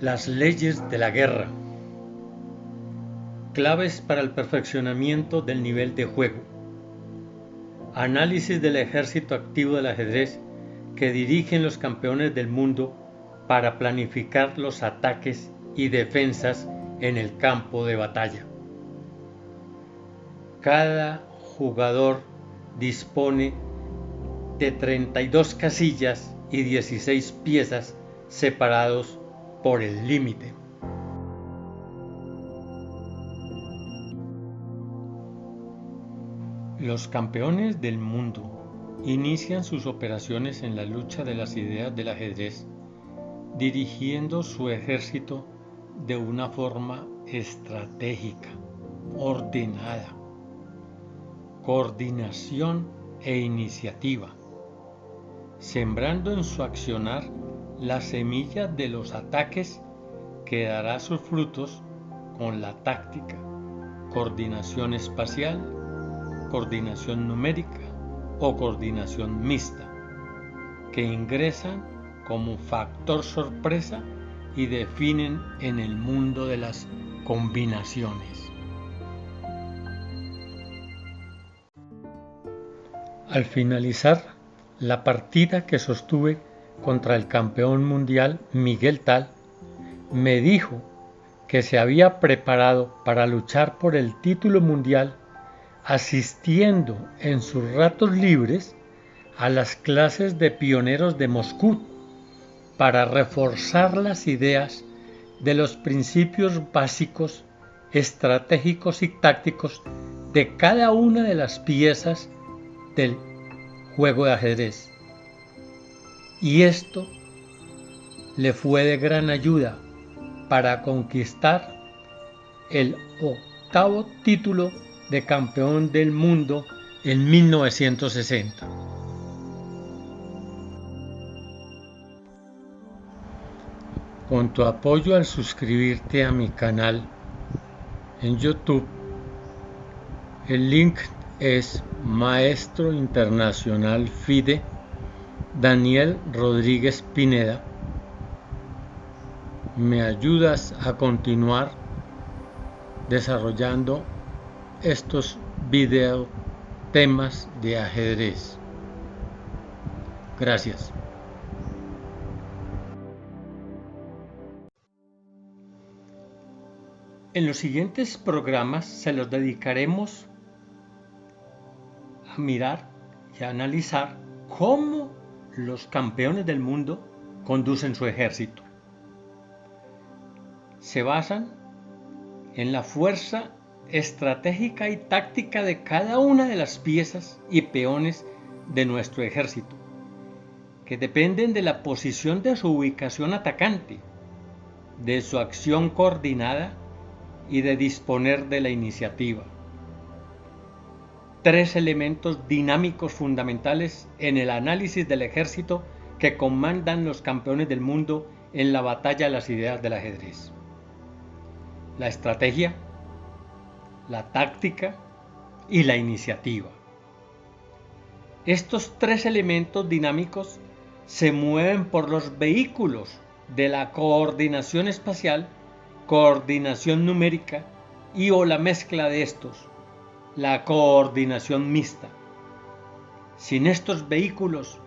Las leyes de la guerra. Claves para el perfeccionamiento del nivel de juego. Análisis del ejército activo del ajedrez que dirigen los campeones del mundo para planificar los ataques y defensas en el campo de batalla. Cada jugador dispone de 32 casillas y 16 piezas separados por el límite. Los campeones del mundo inician sus operaciones en la lucha de las ideas del ajedrez, dirigiendo su ejército de una forma estratégica, ordenada, coordinación e iniciativa, sembrando en su accionar la semilla de los ataques que dará sus frutos con la táctica, coordinación espacial, coordinación numérica o coordinación mixta, que ingresan como factor sorpresa y definen en el mundo de las combinaciones. Al finalizar la partida que sostuve contra el campeón mundial Miguel Tal, me dijo que se había preparado para luchar por el título mundial asistiendo en sus ratos libres a las clases de pioneros de Moscú para reforzar las ideas de los principios básicos, estratégicos y tácticos de cada una de las piezas del juego de ajedrez. Y esto le fue de gran ayuda para conquistar el 8º título de campeón del mundo en 1960. Con tu apoyo al suscribirte a mi canal en YouTube, el link es Maestro Internacional FIDE Daniel Rodríguez Pineda. Me ayudas a continuar desarrollando estos videos, temas de ajedrez. Gracias. En los siguientes programas se los dedicaremos a mirar y a analizar cómo los campeones del mundo conducen su ejército. Se basan en la fuerza estratégica y táctica de cada una de las piezas y peones de nuestro ejército, que dependen de la posición de su ubicación atacante, de su acción coordinada y de disponer de la iniciativa. 3 elementos dinámicos fundamentales en el análisis del ejército que comandan los campeones del mundo en la batalla de las ideas del ajedrez: la estrategia, la táctica y la iniciativa. Estos 3 elementos dinámicos se mueven por los vehículos de la coordinación espacial, coordinación numérica y o la mezcla de estos, la coordinación mixta. Sin estos vehículos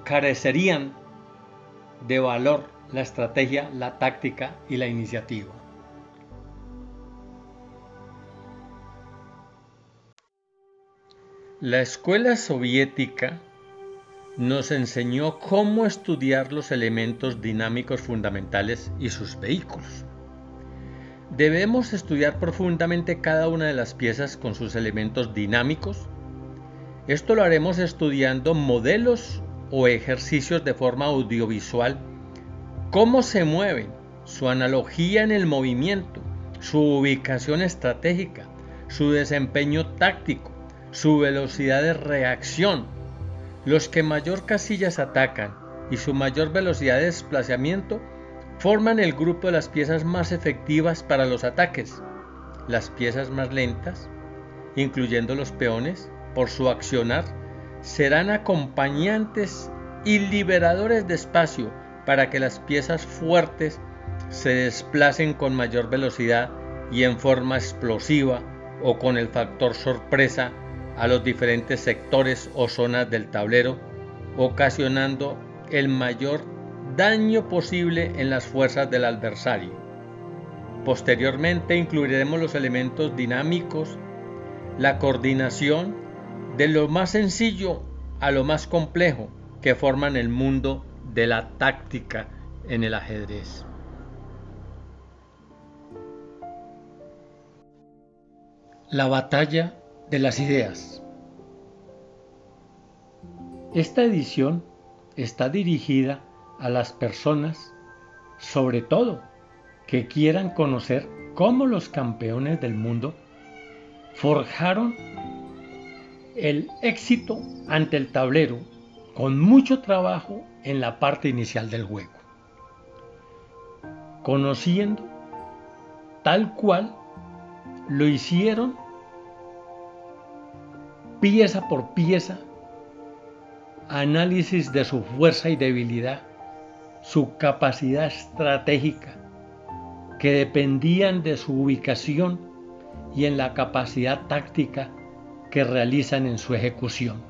carecerían de valor la estrategia, la táctica y la iniciativa. La escuela soviética nos enseñó cómo estudiar los elementos dinámicos fundamentales y sus vehículos. Debemos estudiar profundamente cada una de las piezas con sus elementos dinámicos. Esto lo haremos estudiando modelos o ejercicios de forma audiovisual, cómo se mueven, su analogía en el movimiento, su ubicación estratégica, su desempeño táctico, su velocidad de reacción. Los que mayor casillas atacan y su mayor velocidad de desplazamiento forman el grupo de las piezas más efectivas para los ataques. Las piezas más lentas, incluyendo los peones, por su accionar, serán acompañantes y liberadores de espacio para que las piezas fuertes se desplacen con mayor velocidad y en forma explosiva o con el factor sorpresa a los diferentes sectores o zonas del tablero, ocasionando el mayor daño posible en las fuerzas del adversario. Posteriormente incluiremos los elementos dinámicos, la coordinación de lo más sencillo a lo más complejo que forman el mundo de la táctica en el ajedrez. La batalla de las ideas. Esta edición está dirigida a las personas, sobre todo, que quieran conocer cómo los campeones del mundo forjaron el éxito ante el tablero con mucho trabajo en la parte inicial del juego, conociendo tal cual lo hicieron pieza por pieza, análisis de su fuerza y debilidad, su capacidad estratégica, que dependían de su ubicación y en la capacidad táctica que realizan en su ejecución.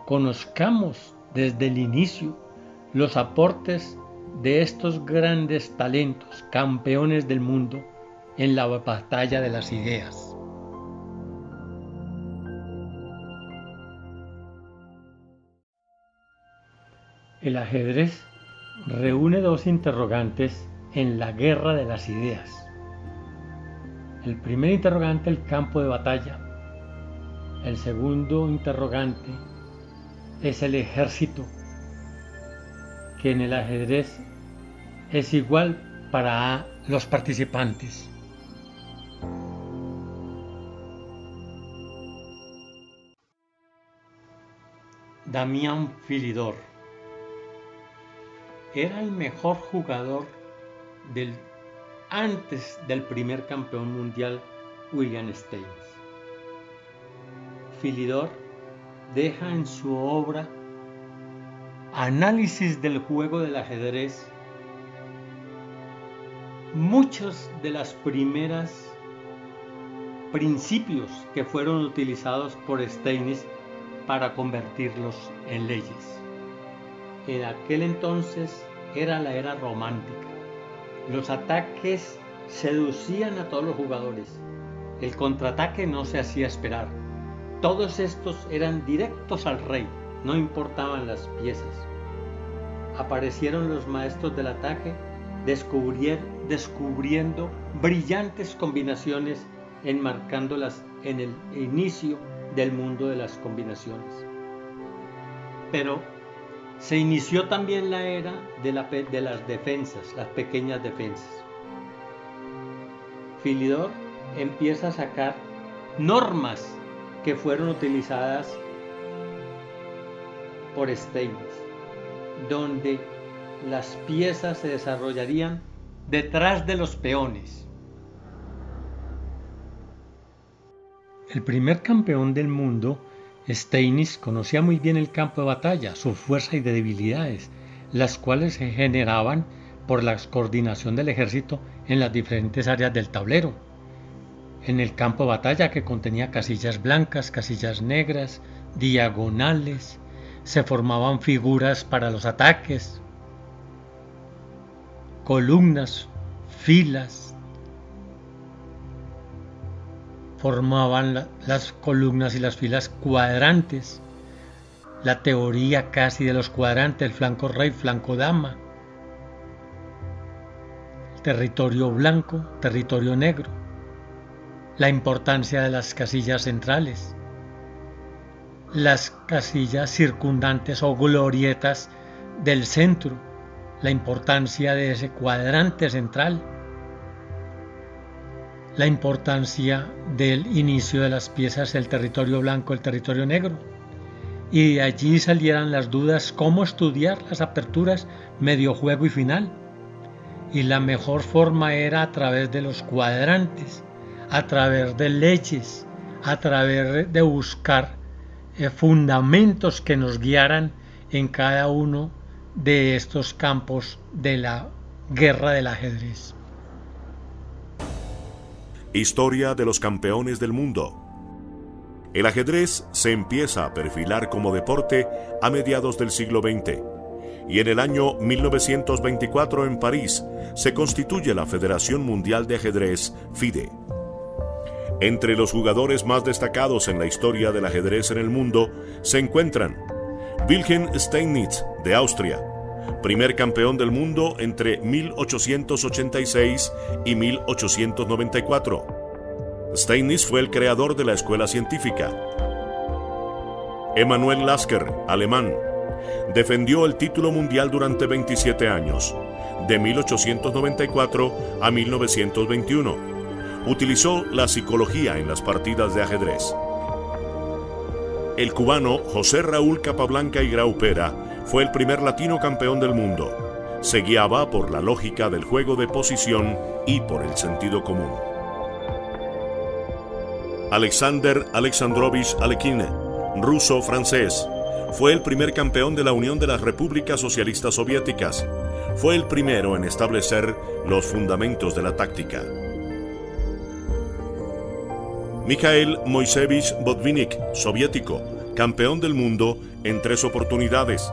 Conozcamos desde el inicio los aportes de estos grandes talentos, campeones del mundo, en la batalla de las ideas. El ajedrez reúne dos interrogantes en la guerra de las ideas. El primer interrogante, el campo de batalla. El segundo interrogante es el ejército, que en el ajedrez es igual para los participantes. Damián Philidor era el mejor jugador antes del primer campeón mundial William Steins. Philidor deja en su obra Análisis del juego del ajedrez muchos de los primeros principios que fueron utilizados por Steins para convertirlos en leyes. En aquel entonces era la era romántica. Los ataques seducían a todos los jugadores. El contraataque no se hacía esperar. Todos estos eran directos al rey, no importaban las piezas. Aparecieron los maestros del ataque descubriendo brillantes combinaciones, enmarcándolas en el inicio del mundo de las combinaciones. Pero se inició también la era de las defensas, las pequeñas defensas. Philidor empieza a sacar normas que fueron utilizadas por Steins, donde las piezas se desarrollarían detrás de los peones. El primer campeón del mundo, Steins, conocía muy bien el campo de batalla, su fuerza y debilidades, las cuales se generaban por la coordinación del ejército en las diferentes áreas del tablero. En el campo de batalla, que contenía casillas blancas, casillas negras, diagonales, se formaban figuras para los ataques, columnas, filas, formaban las columnas y las filas cuadrantes, la teoría casi de los cuadrantes, el flanco rey, flanco dama, territorio blanco, territorio negro, la importancia de las casillas centrales, las casillas circundantes o glorietas del centro, la importancia de ese cuadrante central, la importancia del inicio de las piezas, el territorio blanco, el territorio negro, y de allí salieran las dudas cómo estudiar las aperturas, medio juego y final. Y la mejor forma era a través de los cuadrantes, a través de leyes, a través de buscar fundamentos que nos guiaran en cada uno de estos campos de la guerra del ajedrez. Historia de los campeones del mundo. El ajedrez se empieza a perfilar como deporte a mediados del siglo XX, y en el año 1924 en París se constituye la Federación Mundial de Ajedrez, FIDE. Entre los jugadores más destacados en la historia del ajedrez en el mundo se encuentran Wilhelm Steinitz, de Austria, primer campeón del mundo entre 1886 y 1894. Steinitz fue el creador de la escuela científica. Emanuel Lasker, alemán, defendió el título mundial durante 27 años, de 1894 a 1921. Utilizó la psicología en las partidas de ajedrez. El cubano José Raúl Capablanca y Graupera fue el primer latino campeón del mundo. Se guiaba por la lógica del juego de posición y por el sentido común. Alexander Alexandrovich Alekhine, ruso-francés, fue el primer campeón de la Unión de las Repúblicas Socialistas Soviéticas. Fue el primero en establecer los fundamentos de la táctica. Mikhail Moisevich Botvinnik, soviético, campeón del mundo en 3 oportunidades,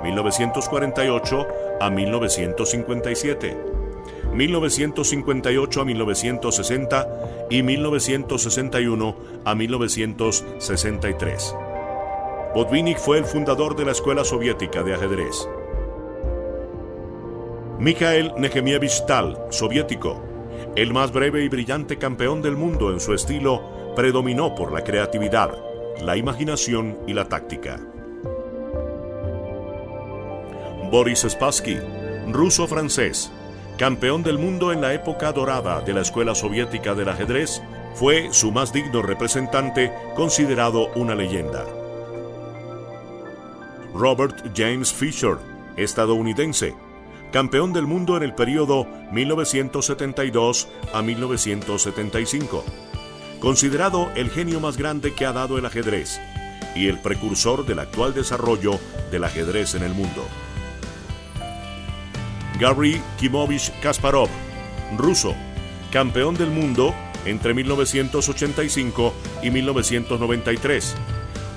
1948 a 1957, 1958 a 1960 y 1961 a 1963. Botvinnik fue el fundador de la Escuela Soviética de Ajedrez. Mikhail Nehemievich Tal, soviético, el más breve y brillante campeón del mundo en su estilo, predominó por la creatividad, la imaginación y la táctica. Boris Spassky, ruso-francés, campeón del mundo en la época dorada de la Escuela Soviética del Ajedrez, fue su más digno representante, considerado una leyenda. Robert James Fisher, estadounidense, campeón del mundo en el periodo 1972 a 1975, considerado el genio más grande que ha dado el ajedrez y el precursor del actual desarrollo del ajedrez en el mundo. Garry Kimovich Kasparov, ruso, campeón del mundo entre 1985 y 1993,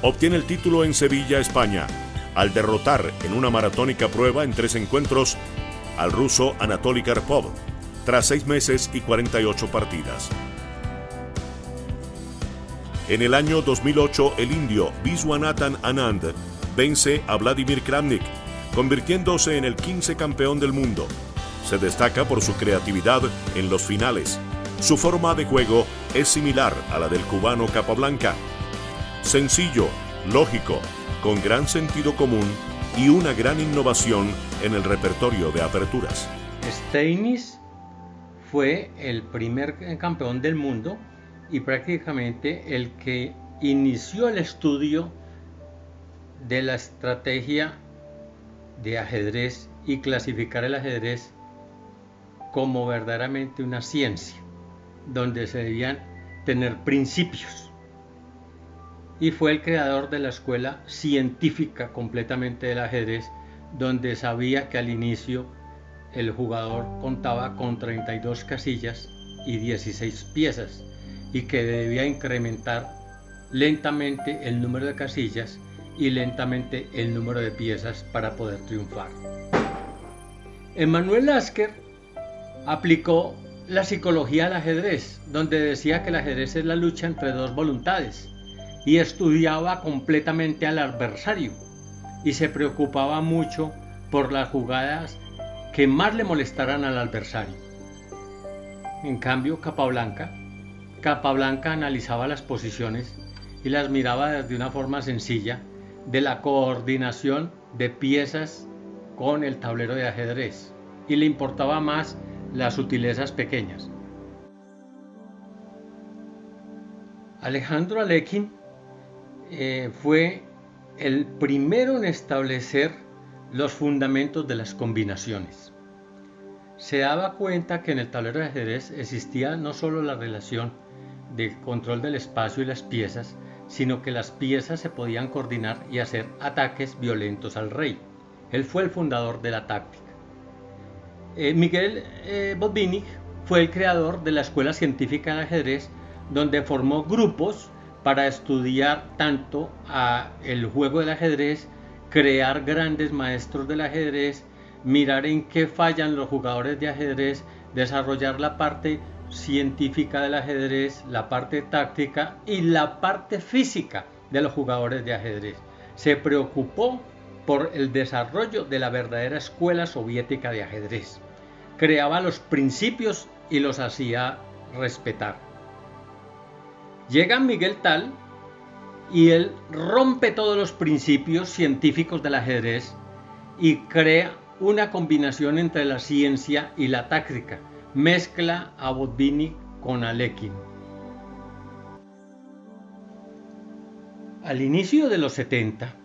obtiene el título en Sevilla, España, al derrotar en una maratónica prueba en 3 encuentros al ruso Anatoly Karpov, tras 6 meses y 48 partidas. En el año 2008, el indio Viswanathan Anand vence a Vladimir Kramnik, convirtiéndose en el 15 campeón del mundo. Se destaca por su creatividad en los finales. Su forma de juego es similar a la del cubano Capablanca. Sencillo, lógico, con gran sentido común y una gran innovación en el repertorio de aperturas. Steinitz fue el primer campeón del mundo y prácticamente el que inició el estudio de la estrategia de ajedrez y clasificar el ajedrez como verdaderamente una ciencia, donde se debían tener principios. Y fue el creador de la escuela científica completamente del ajedrez, donde sabía que al inicio el jugador contaba con 32 casillas y 16 piezas, y que debía incrementar lentamente el número de casillas y lentamente el número de piezas para poder triunfar. Emanuel Lasker aplicó la psicología al ajedrez, donde decía que el ajedrez es la lucha entre 2 voluntades, y estudiaba completamente al adversario y se preocupaba mucho por las jugadas que más le molestaran al adversario. En cambio, Capablanca analizaba las posiciones y las miraba desde una forma sencilla de la coordinación de piezas con el tablero de ajedrez, y le importaba más las sutilezas pequeñas. Alejandro Alekhine fue el primero en establecer los fundamentos de las combinaciones. Se daba cuenta que en el tablero de ajedrez existía no solo la relación de control del espacio y las piezas, sino que las piezas se podían coordinar y hacer ataques violentos al rey. Él fue el fundador de la táctica. Miguel Botvinnik fue el creador de la Escuela Científica de Ajedrez, donde formó grupos para estudiar tanto el juego del ajedrez, crear grandes maestros del ajedrez, mirar en qué fallan los jugadores de ajedrez, desarrollar la parte científica del ajedrez, la parte táctica y la parte física de los jugadores de ajedrez. Se preocupó por el desarrollo de la verdadera escuela soviética de ajedrez. Creaba los principios y los hacía respetar. Llega Miguel Tal y él rompe todos los principios científicos del ajedrez y crea una combinación entre la ciencia y la táctica. Mezcla a Botvinnik con Alekhine. Al inicio de los 70,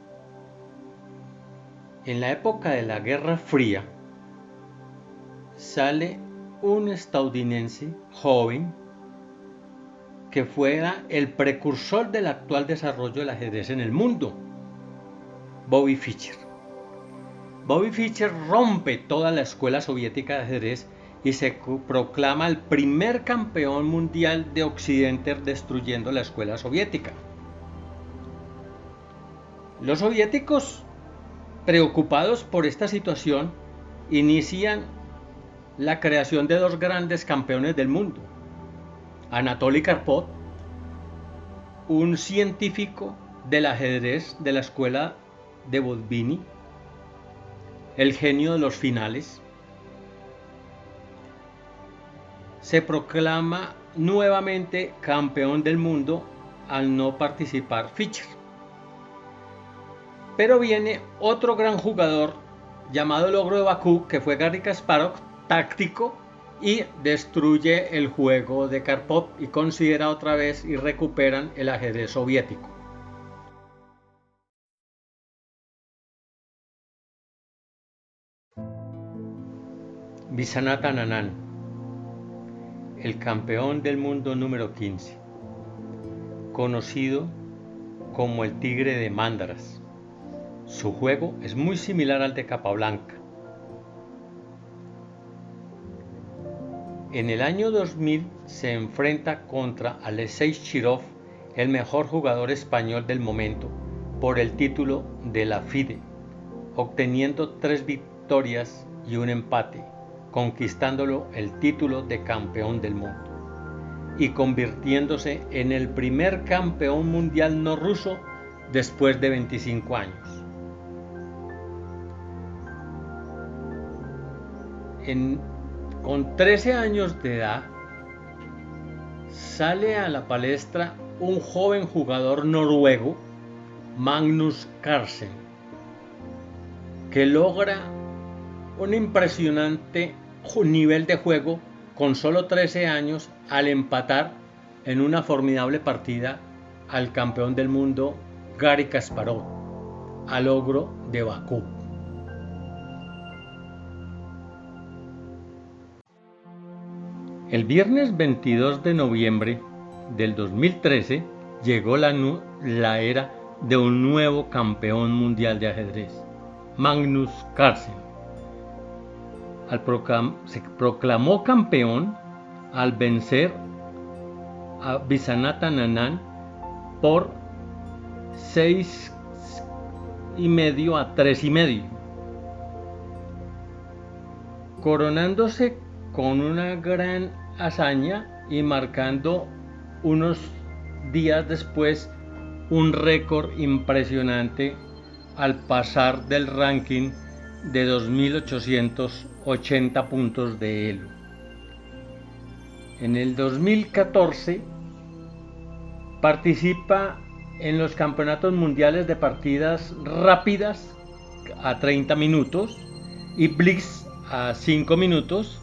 en la época de la Guerra Fría, sale un estadounidense joven que fuera el precursor del actual desarrollo del ajedrez en el mundo, Bobby Fischer. Bobby Fischer rompe toda la escuela soviética de ajedrez y se proclama el primer campeón mundial de Occidente, destruyendo la escuela soviética. Los soviéticos, preocupados por esta situación, inician la creación de dos grandes campeones del mundo: Anatoly Karpov, un científico del ajedrez de la escuela de Botvinnik, el genio de los finales. Se proclama nuevamente campeón del mundo al no participar Fischer. Pero viene otro gran jugador llamado el Ogro de Bakú, que fue Garry Kasparov, táctico, y destruye el juego de Karpov y considera otra vez y recuperan el ajedrez soviético. Viswanathan Anand, el campeón del mundo número 15, conocido como el Tigre de Mandaras. Su juego es muy similar al de Capablanca. En el año 2000 se enfrenta contra Alexei Shirov, el mejor jugador español del momento, por el título de la FIDE, obteniendo 3 victorias y un empate, conquistándolo el título de campeón del mundo y convirtiéndose en el primer campeón mundial no ruso después de 25 años. Con 13 años de edad sale a la palestra un joven jugador noruego, Magnus Carlsen, que logra un impresionante nivel de juego con solo 13 años al empatar en una formidable partida al campeón del mundo Garry Kasparov, al Ogro de Bakú. El viernes 22 de noviembre del 2013 llegó la era de un nuevo campeón mundial de ajedrez, Magnus Carlsen. Se proclamó campeón al vencer a Viswanathan Anand por 6,5 a 3,5, coronándose con una gran hazaña y marcando unos días después un récord impresionante al pasar del ranking de 2.880 puntos de Elo. En el 2014 participa en los campeonatos mundiales de partidas rápidas a 30 minutos y blitz a 5 minutos,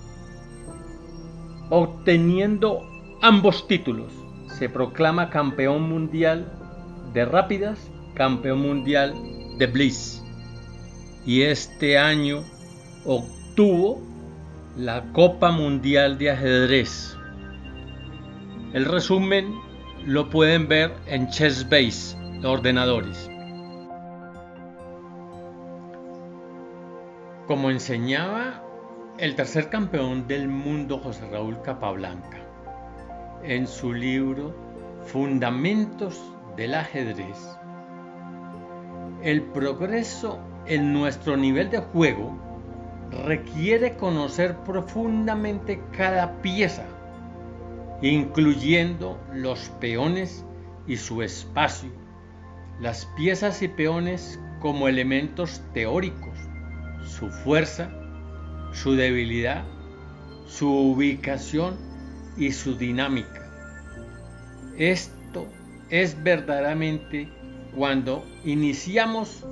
obteniendo ambos títulos. Se proclama campeón mundial de rápidas, campeón mundial de blitz, y este año obtuvo la Copa Mundial de Ajedrez. El resumen lo pueden ver en ChessBase, ordenadores. Como enseñaba el tercer campeón del mundo José Raúl Capablanca en su libro Fundamentos del ajedrez, el progreso en nuestro nivel de juego requiere conocer profundamente cada pieza, incluyendo los peones y su espacio, las piezas y peones como elementos teóricos, su fuerza, su debilidad, su ubicación y su dinámica. Esto es verdaderamente cuando iniciamos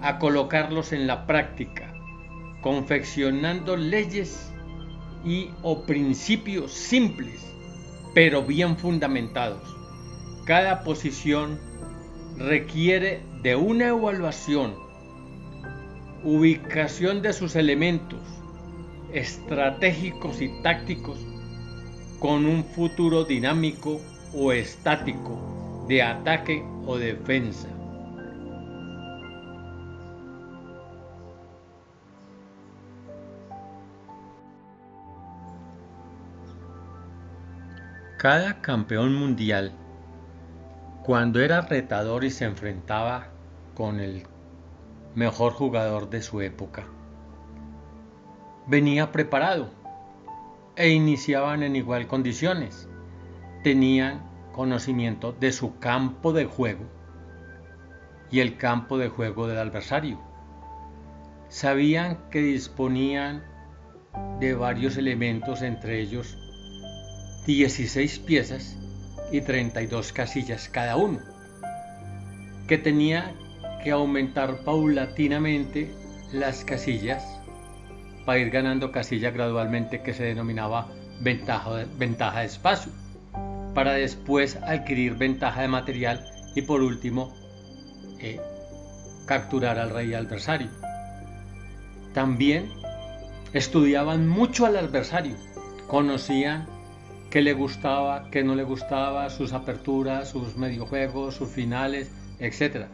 a colocarlos en la práctica, confeccionando leyes o principios simples, pero bien fundamentados. Cada posición requiere de una evaluación, ubicación de sus elementos estratégicos y tácticos con un futuro dinámico o estático de ataque o defensa. Cada campeón mundial, cuando era retador y se enfrentaba con el mejor jugador de su época, venía preparado e iniciaban en igual condiciones. Tenían conocimiento de su campo de juego y el campo de juego del adversario. Sabían que disponían de varios elementos, entre ellos 16 piezas y 32 casillas cada uno, que tenía que aumentar paulatinamente las casillas para ir ganando casillas gradualmente, que se denominaba ventaja de espacio, para después adquirir ventaja de material y por último capturar al rey adversario. También estudiaban mucho al adversario, conocían qué le gustaba, qué no le gustaba, sus aperturas, sus mediojuegos, sus finales, etc.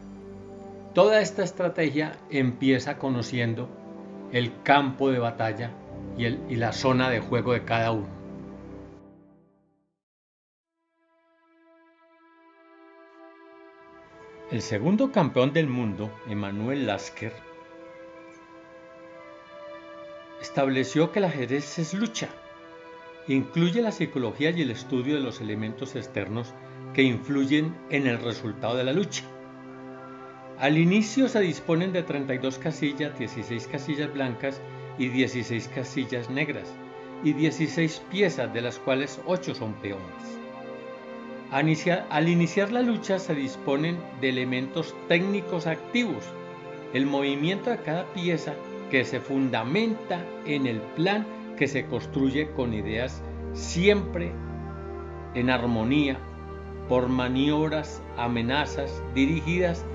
Toda esta estrategia empieza conociendo el campo de batalla y la zona de juego de cada uno. El segundo campeón del mundo, Emanuel Lasker, estableció que el ajedrez es lucha. Incluye la psicología y el estudio de los elementos externos que influyen en el resultado de la lucha. Al inicio se disponen de 32 casillas, 16 casillas blancas y 16 casillas negras, y 16 piezas, de las cuales 8 son peones. Al iniciar la lucha se disponen de elementos técnicos activos, el movimiento de cada pieza que se fundamenta en el plan que se construye con ideas siempre en armonía por maniobras, amenazas dirigidas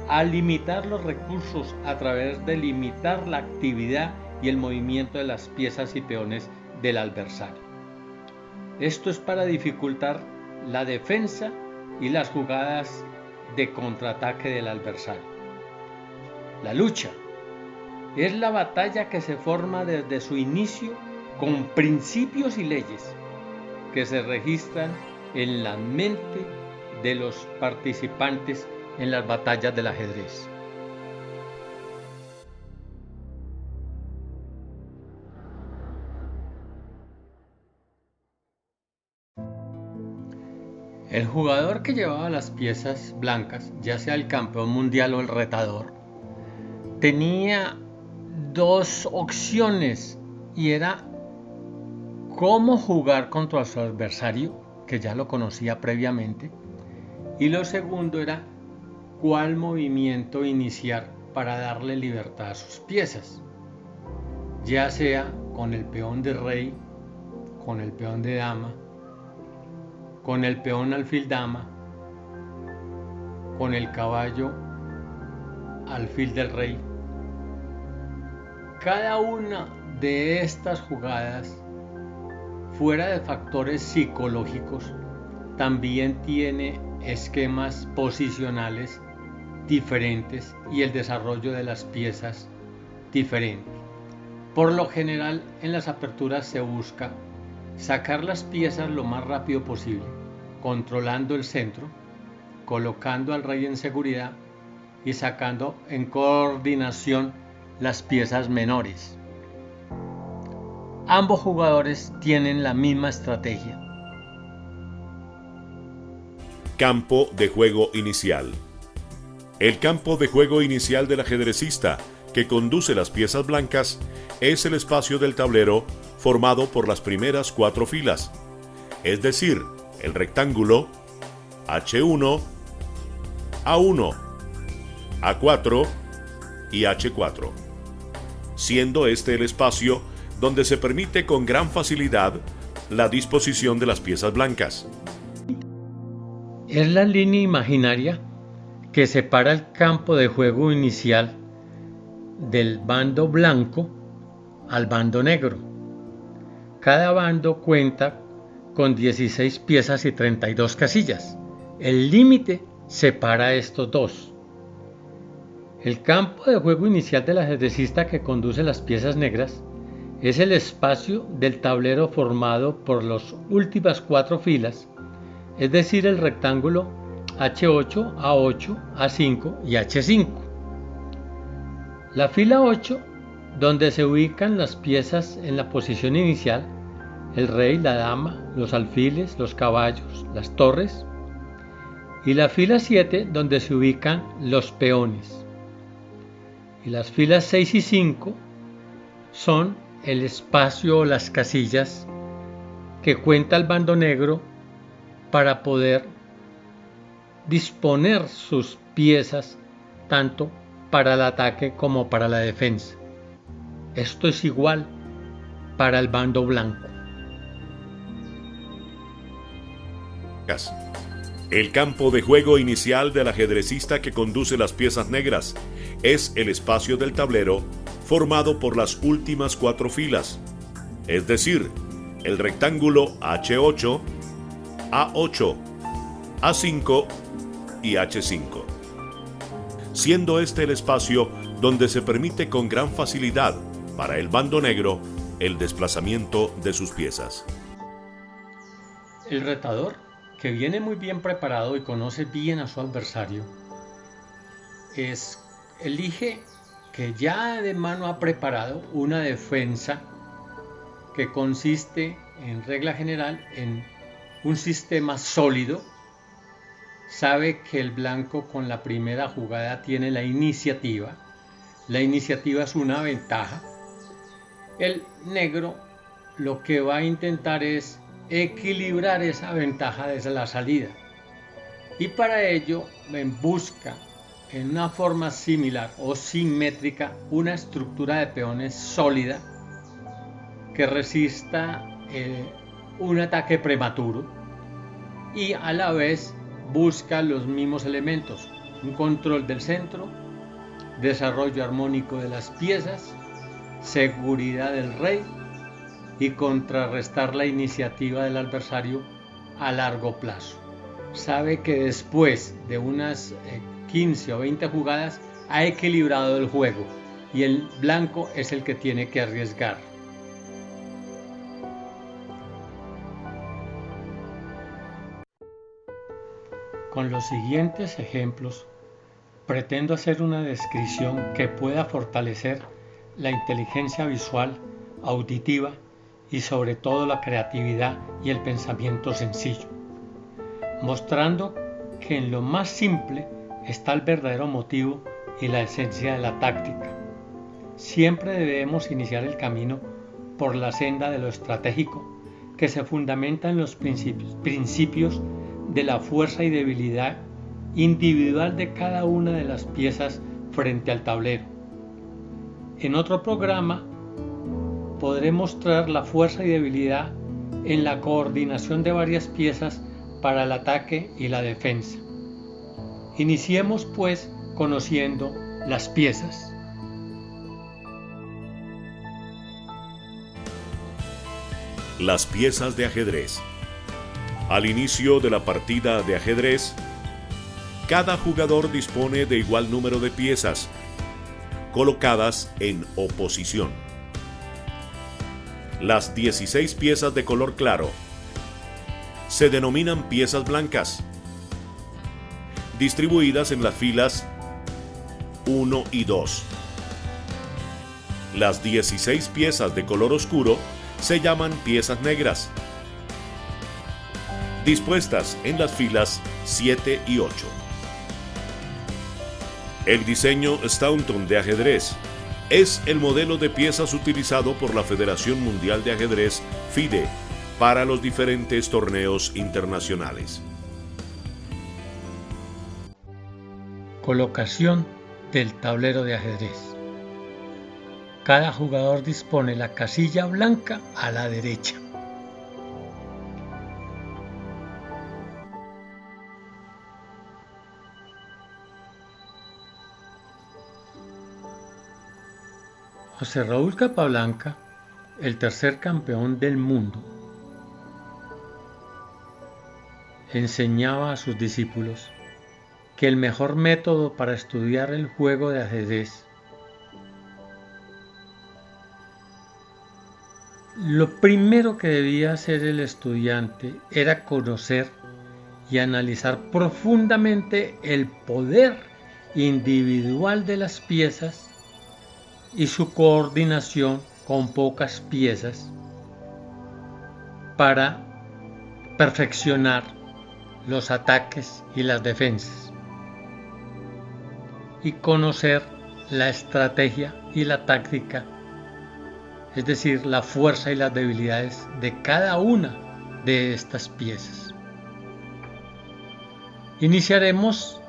a limitar los recursos a través de limitar la actividad y el movimiento de las piezas y peones del adversario. Esto es para dificultar la defensa y las jugadas de contraataque del adversario. La lucha es la batalla que se forma desde su inicio con principios y leyes que se registran en la mente de los participantes en las batallas del ajedrez. El jugador que llevaba las piezas blancas, ya sea el campeón mundial o el retador, tenía dos opciones, y era cómo jugar contra su adversario, que ya lo conocía previamente, y lo segundo era cuál movimiento iniciar para darle libertad a sus piezas, ya sea con el peón de rey, con el peón de dama, con el peón alfil dama, con el caballo alfil del rey. Cada una de estas jugadas, fuera de factores psicológicos, también tiene esquemas posicionales diferentes y el desarrollo de las piezas diferente. Por lo general, en las aperturas se busca sacar las piezas lo más rápido posible, controlando el centro, colocando al rey en seguridad y sacando en coordinación las piezas menores. Ambos jugadores tienen la misma estrategia. Campo de juego inicial. El campo de juego inicial del ajedrecista que conduce las piezas blancas es el espacio del tablero formado por las primeras 4 filas, es decir, el rectángulo H1, A1, A4 y H4, siendo este el espacio donde se permite con gran facilidad la disposición de las piezas blancas. Es la línea imaginaria que separa el campo de juego inicial del bando blanco al bando negro. Cada bando cuenta con 16 piezas y 32 casillas. El límite separa estos dos. El campo de juego inicial del ajedrecista que conduce las piezas negras es el espacio del tablero formado por las últimas 4 filas, es decir, el rectángulo H8, A8, A5 y H5. La fila 8, donde se ubican las piezas en la posición inicial, el rey, la dama, los alfiles, los caballos, las torres, y la fila 7, donde se ubican los peones. Y las filas 6 y 5 son el espacio o las casillas que cuenta el bando negro para poder disponer sus piezas tanto para el ataque como para la defensa. Esto es igual para el bando blanco. El campo de juego inicial del ajedrecista que conduce las piezas negras es el espacio del tablero formado por las últimas 4 filas, es decir, el rectángulo H8, A8, A5 y H5, siendo este el espacio donde se permite con gran facilidad para el bando negro el desplazamiento de sus piezas. El retador, que viene muy bien preparado y conoce bien a su adversario, elige que ya de mano ha preparado una defensa que consiste en regla general en un sistema sólido. Sabe que el blanco con la primera jugada tiene la iniciativa. La iniciativa es una ventaja. El negro lo que va a intentar es equilibrar esa ventaja desde la salida. Y para ello busca en una forma similar o simétrica una estructura de peones sólida que resista un ataque prematuro y a la vez busca los mismos elementos: un control del centro, desarrollo armónico de las piezas, seguridad del rey y contrarrestar la iniciativa del adversario a largo plazo. Sabe que después de unas 15 o 20 jugadas ha equilibrado el juego y el blanco es el que tiene que arriesgar. Con los siguientes ejemplos pretendo hacer una descripción que pueda fortalecer la inteligencia visual, auditiva y sobre todo la creatividad y el pensamiento sencillo, mostrando que en lo más simple está el verdadero motivo y la esencia de la táctica. Siempre debemos iniciar el camino por la senda de lo estratégico, que se fundamenta en los principios de la fuerza y debilidad individual de cada una de las piezas frente al tablero. En otro programa podré mostrar la fuerza y debilidad en la coordinación de varias piezas para el ataque y la defensa. Iniciemos pues conociendo las piezas. Las piezas de ajedrez. Al inicio de la partida de ajedrez, cada jugador dispone de igual número de piezas, colocadas en oposición. Las 16 piezas de color claro se denominan piezas blancas, distribuidas en las filas 1 y 2. Las 16 piezas de color oscuro se llaman piezas negras, dispuestas en las filas 7 y 8. El diseño Staunton de ajedrez es el modelo de piezas utilizado por la Federación Mundial de Ajedrez, FIDE, para los diferentes torneos internacionales. Colocación del tablero de ajedrez. Cada jugador dispone la casilla blanca a la derecha. José Raúl Capablanca, el tercer campeón del mundo, enseñaba a sus discípulos que el mejor método para estudiar el juego de ajedrez, lo primero que debía hacer el estudiante era conocer y analizar profundamente el poder individual de las piezas y su coordinación con pocas piezas para perfeccionar los ataques y las defensas y conocer la estrategia y la táctica, es decir, la fuerza y las debilidades de cada una de estas piezas. Iniciaremos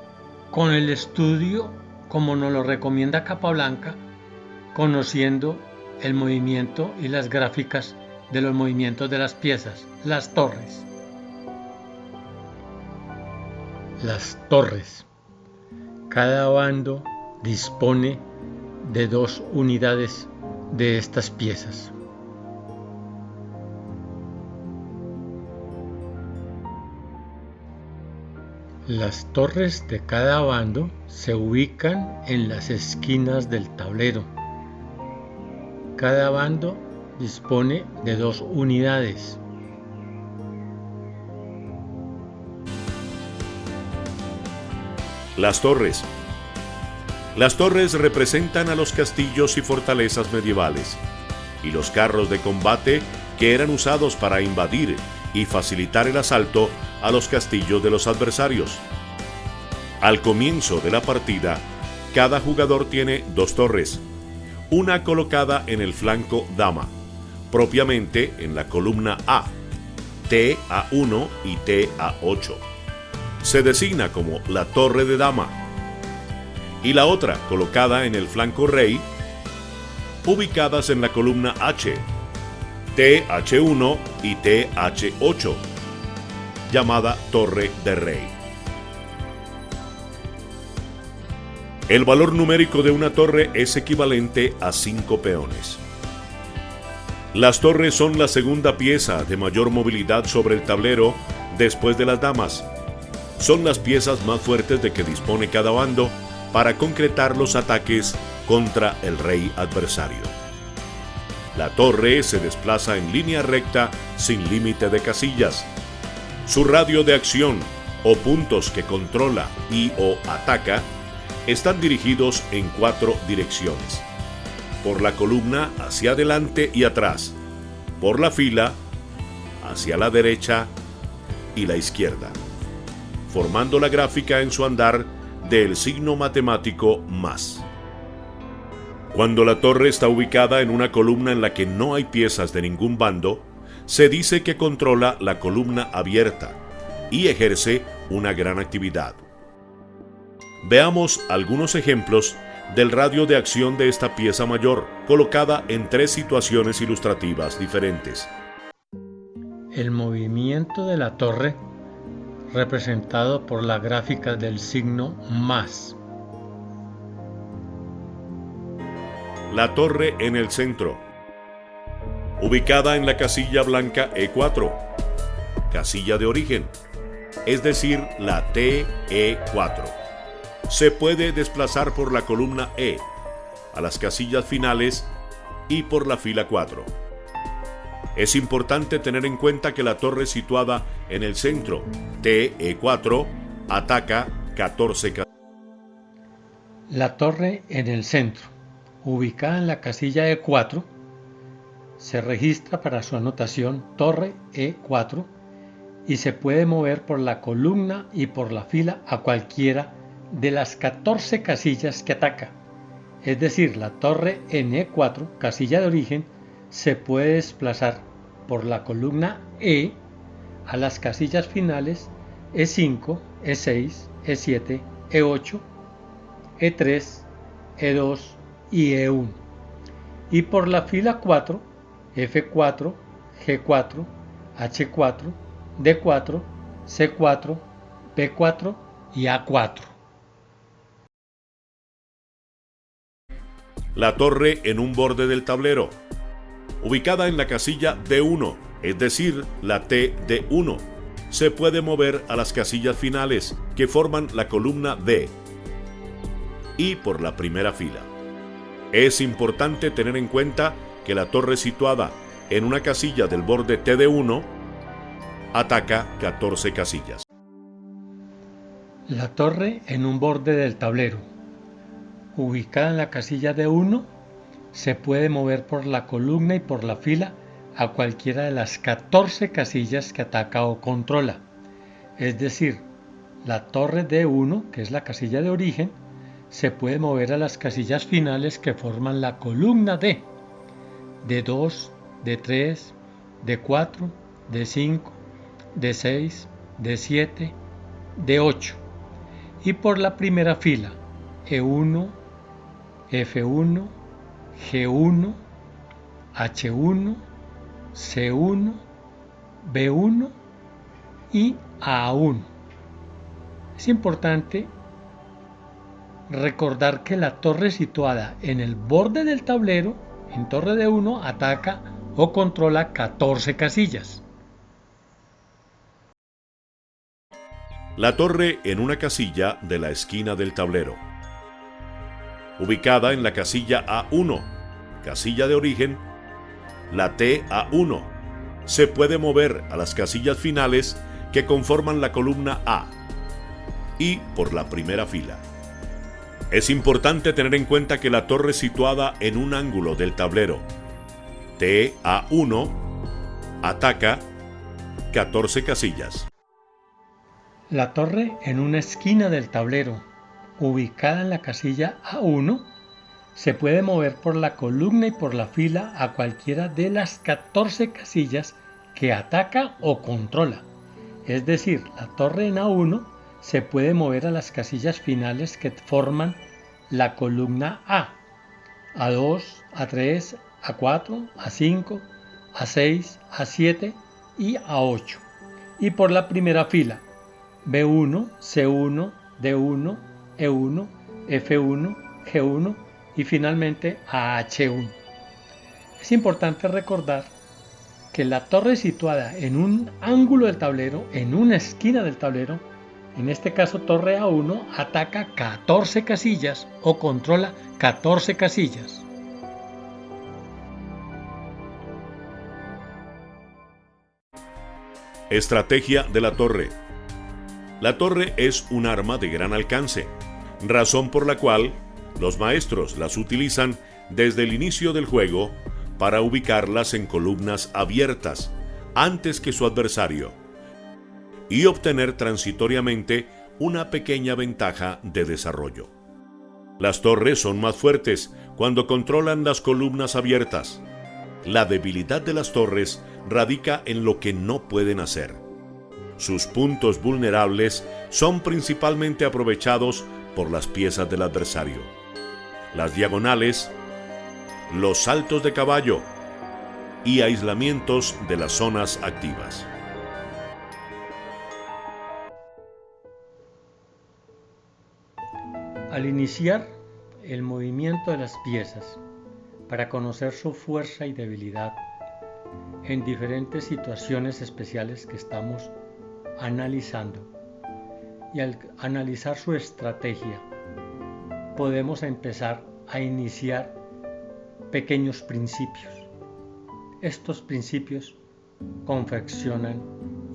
con el estudio, como nos lo recomienda Capablanca, conociendo el movimiento y las gráficas de los movimientos de las piezas, las torres. Las torres. Cada bando dispone de 2 unidades de estas piezas. Las torres de cada bando se ubican en las esquinas del tablero. Cada bando dispone de 2 unidades. Las torres. Las torres representan a los castillos y fortalezas medievales y los carros de combate que eran usados para invadir y facilitar el asalto a los castillos de los adversarios. Al comienzo de la partida, cada jugador tiene 2 torres, una colocada en el flanco dama, propiamente en la columna A, TA1 y TA8. Se designa como la torre de dama, y la otra colocada en el flanco rey, ubicadas en la columna H, TH1 y TH8, llamada torre de rey. El valor numérico de una torre es equivalente a 5 peones. Las torres son la segunda pieza de mayor movilidad sobre el tablero después de las damas. Son las piezas más fuertes de que dispone cada bando para concretar los ataques contra el rey adversario. La torre se desplaza en línea recta sin límite de casillas. Su radio de acción o puntos que controla y/o ataca están dirigidos en 4 direcciones: por la columna hacia adelante y atrás, por la fila hacia la derecha y la izquierda, formando la gráfica en su andar del signo matemático más. Cuando la torre está ubicada en una columna en la que no hay piezas de ningún bando, se dice que controla la columna abierta y ejerce una gran actividad. Veamos algunos ejemplos del radio de acción de esta pieza mayor, colocada en 3 situaciones ilustrativas diferentes. El movimiento de la torre, representado por la gráfica del signo más. La torre en el centro, ubicada en la casilla blanca E4, casilla de origen, es decir, la TE4. Se puede desplazar por la columna E a las casillas finales y por la fila 4. Es importante tener en cuenta que la torre situada en el centro, TE4, ataca 14 casillas. La torre en el centro, ubicada en la casilla E4, se registra para su anotación torre E4 y se puede mover por la columna y por la fila a cualquiera de las 14 casillas que ataca. Es decir, la torre en E4, casilla de origen, se puede desplazar por la columna E a las casillas finales E5, E6, E7, E8, E3, E2 y E1. Y por la fila 4, F4, G4, H4, D4, C4, B4 y A4. La torre en un borde del tablero, ubicada en la casilla D1, es decir, la T de 1, se puede mover a las casillas finales que forman la columna D y por la primera fila. Es importante tener en cuenta que la torre situada en una casilla del borde T de 1 ataca 14 casillas. La torre en un borde del tablero, ubicada en la casilla D1, se puede mover por la columna y por la fila a cualquiera de las 14 casillas que ataca o controla. Es decir, la torre D1, que es la casilla de origen, se puede mover a las casillas finales que forman la columna D, D2, D3, D4, D5, D6, D7, D8. Y por la primera fila, E1, F1, G1, H1, C1, B1 y A1. Es importante recordar que la torre situada en el borde del tablero, en torre de 1, ataca o controla 14 casillas. La torre en una casilla de la esquina del tablero, ubicada en la casilla A1, casilla de origen, la TA1, se puede mover a las casillas finales que conforman la columna A y por la primera fila. Es importante tener en cuenta que la torre situada en un ángulo del tablero, TA1, ataca 14 casillas. La torre en una esquina del tablero, ubicada en la casilla A1, se puede mover por la columna y por la fila a cualquiera de las 14 casillas que ataca o controla. Es decir, la torre en A1 se puede mover a las casillas finales que forman la columna A, A2, A3, A4, A5, A6, A7 y A8. Y por la primera fila, B1, C1, D1, E1, F1, G1 y finalmente H1. Es importante recordar que la torre situada en un ángulo del tablero, en una esquina del tablero, en este caso torre A1, ataca 14 casillas o controla 14 casillas. Estrategia de la torre. La torre es un arma de gran alcance, razón por la cual los maestros las utilizan desde el inicio del juego para ubicarlas en columnas abiertas antes que su adversario y obtener transitoriamente una pequeña ventaja de desarrollo. Las torres son más fuertes cuando controlan las columnas abiertas. La debilidad de las torres radica en lo que no pueden hacer. Sus puntos vulnerables son principalmente aprovechados por las piezas del adversario: las diagonales, los saltos de caballo y aislamientos de las zonas activas. Al iniciar el movimiento de las piezas para conocer su fuerza y debilidad en diferentes situaciones especiales que estamos analizando, y al analizar su estrategia podemos empezar a iniciar pequeños principios. Estos principios confeccionan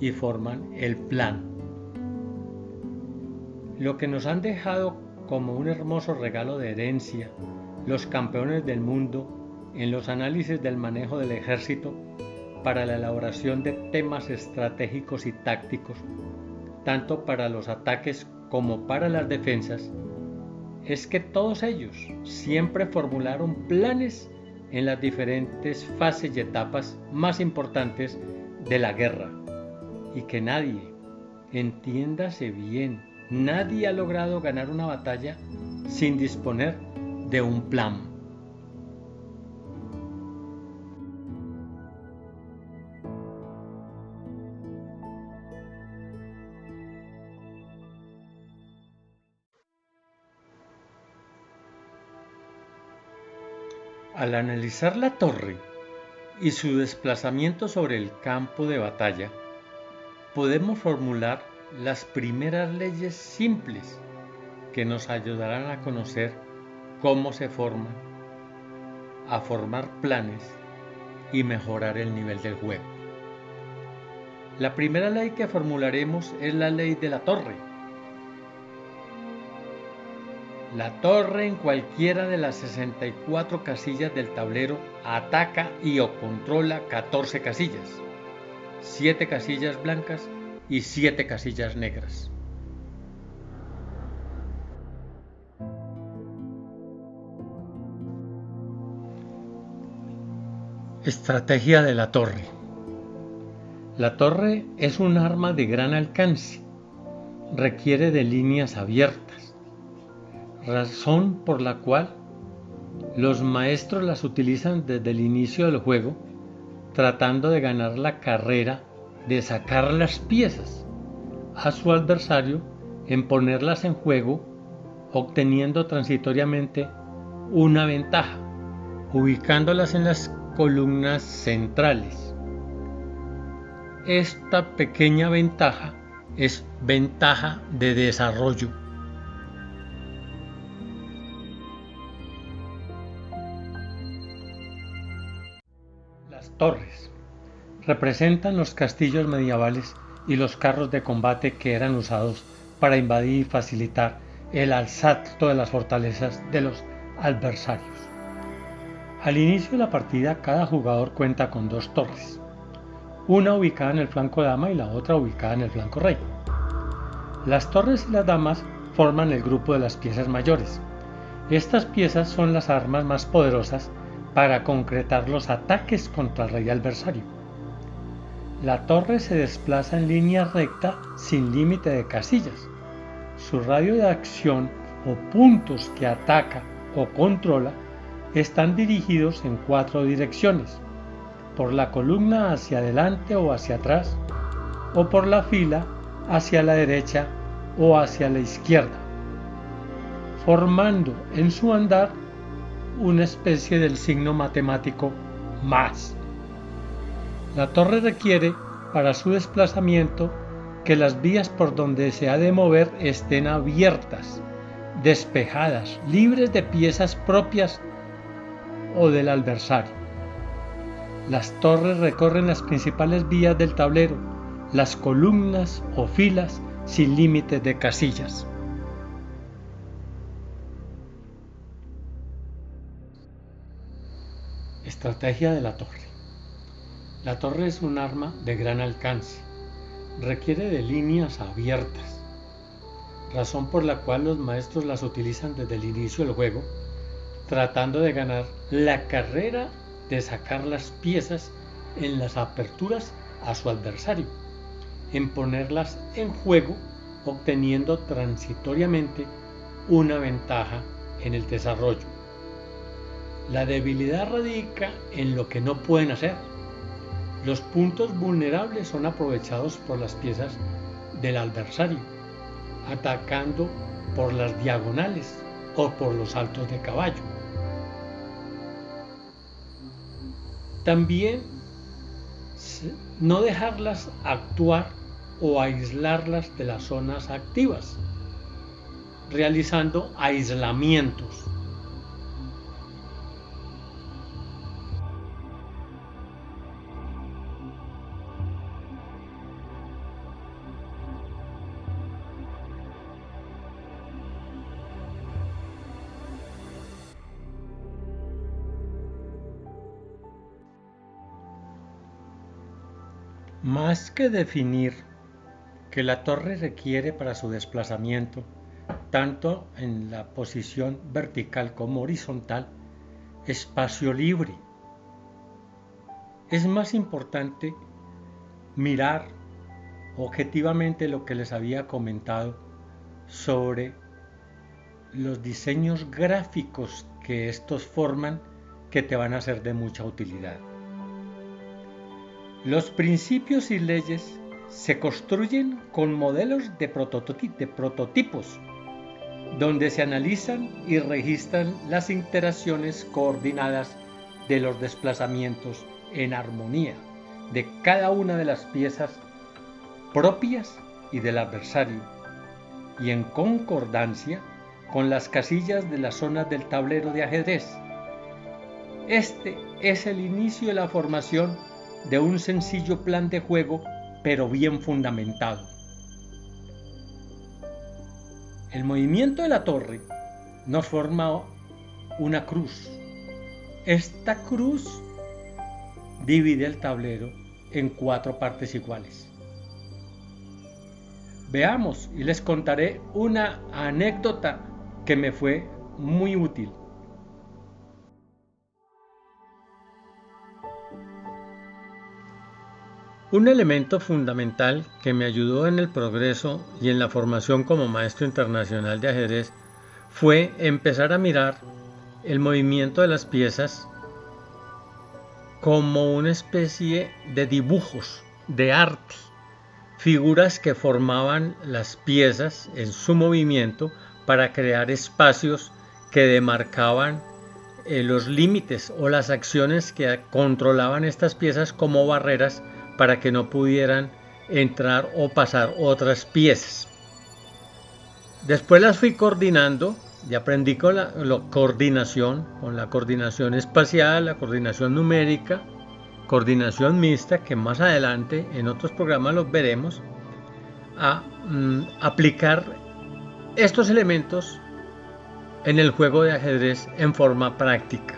y forman el plan. Lo que nos han dejado como un hermoso regalo de herencia los campeones del mundo en los análisis del manejo del ejército para la elaboración de temas estratégicos y tácticos, tanto para los ataques como para las defensas, es que todos ellos siempre formularon planes en las diferentes fases y etapas más importantes de la guerra, y que nadie, entiéndase bien, nadie ha logrado ganar una batalla sin disponer de un plan. Al analizar la torre y su desplazamiento sobre el campo de batalla, podemos formular las primeras leyes simples que nos ayudarán a conocer cómo se forman, a formar planes y mejorar el nivel del juego. La primera ley que formularemos es la ley de la torre. La torre en cualquiera de las 64 casillas del tablero ataca y o controla 14 casillas, 7 casillas blancas y 7 casillas negras. Estrategia de la torre. La torre es un arma de gran alcance, requiere de líneas abiertas, razón por la cual los maestros las utilizan desde el inicio del juego, tratando de ganar la carrera de sacar las piezas a su adversario en ponerlas en juego, obteniendo transitoriamente una ventaja, ubicándolas en las columnas centrales. Esta pequeña ventaja es ventaja de desarrollo. Las torres representan los castillos medievales y los carros de combate que eran usados para invadir y facilitar el asalto de las fortalezas de los adversarios. Al inicio de la partida, cada jugador cuenta con 2 torres, una ubicada en el flanco dama y la otra ubicada en el flanco rey. Las torres y las damas forman el grupo de las piezas mayores. Estas piezas son las armas más poderosas para concretar los ataques contra el rey adversario. La torre se desplaza en línea recta sin límite de casillas. Su radio de acción o puntos que ataca o controla están dirigidos en 4 direcciones: por la columna hacia adelante o hacia atrás, o por la fila hacia la derecha o hacia la izquierda, formando en su andar una especie del signo matemático más. La torre requiere para su desplazamiento que las vías por donde se ha de mover estén abiertas, despejadas, libres de piezas propias o del adversario. Las torres recorren las principales vías del tablero, las columnas o filas sin límites de casillas. Estrategia de la torre. La torre es un arma de gran alcance, requiere de líneas abiertas, razón por la cual los maestros las utilizan desde el inicio del juego, tratando de ganar la carrera de sacar las piezas en las aperturas a su adversario, en ponerlas en juego, obteniendo transitoriamente una ventaja en el desarrollo. La debilidad radica en lo que no pueden hacer. Los puntos vulnerables son aprovechados por las piezas del adversario, atacando por las diagonales o por los saltos de caballo. También no dejarlas actuar o aislarlas de las zonas activas, realizando aislamientos. Más que definir que la torre requiere para su desplazamiento, tanto en la posición vertical como horizontal, espacio libre. Es más importante mirar objetivamente lo que les había comentado sobre los diseños gráficos que estos forman, que te van a ser de mucha utilidad. Los principios y leyes se construyen con modelos de prototipos, donde se analizan y registran las interacciones coordinadas de los desplazamientos en armonía de cada una de las piezas propias y del adversario, y en concordancia con las casillas de las zonas del tablero de ajedrez. Este es el inicio de la formación de un sencillo plan de juego, pero bien fundamentado. El movimiento de la torre nos forma una cruz. Esta cruz divide el tablero en 4 partes iguales. Veamos y les contaré una anécdota que me fue muy útil. Un elemento fundamental que me ayudó en el progreso y en la formación como maestro internacional de ajedrez fue empezar a mirar el movimiento de las piezas como una especie de dibujos, de arte, figuras que formaban las piezas en su movimiento para crear espacios que demarcaban los límites o las acciones que controlaban estas piezas como barreras para que no pudieran entrar o pasar otras piezas. Después las fui coordinando y aprendí con la coordinación espacial, la coordinación numérica, coordinación mixta, que más adelante en otros programas los veremos, a aplicar estos elementos en el juego de ajedrez en forma práctica.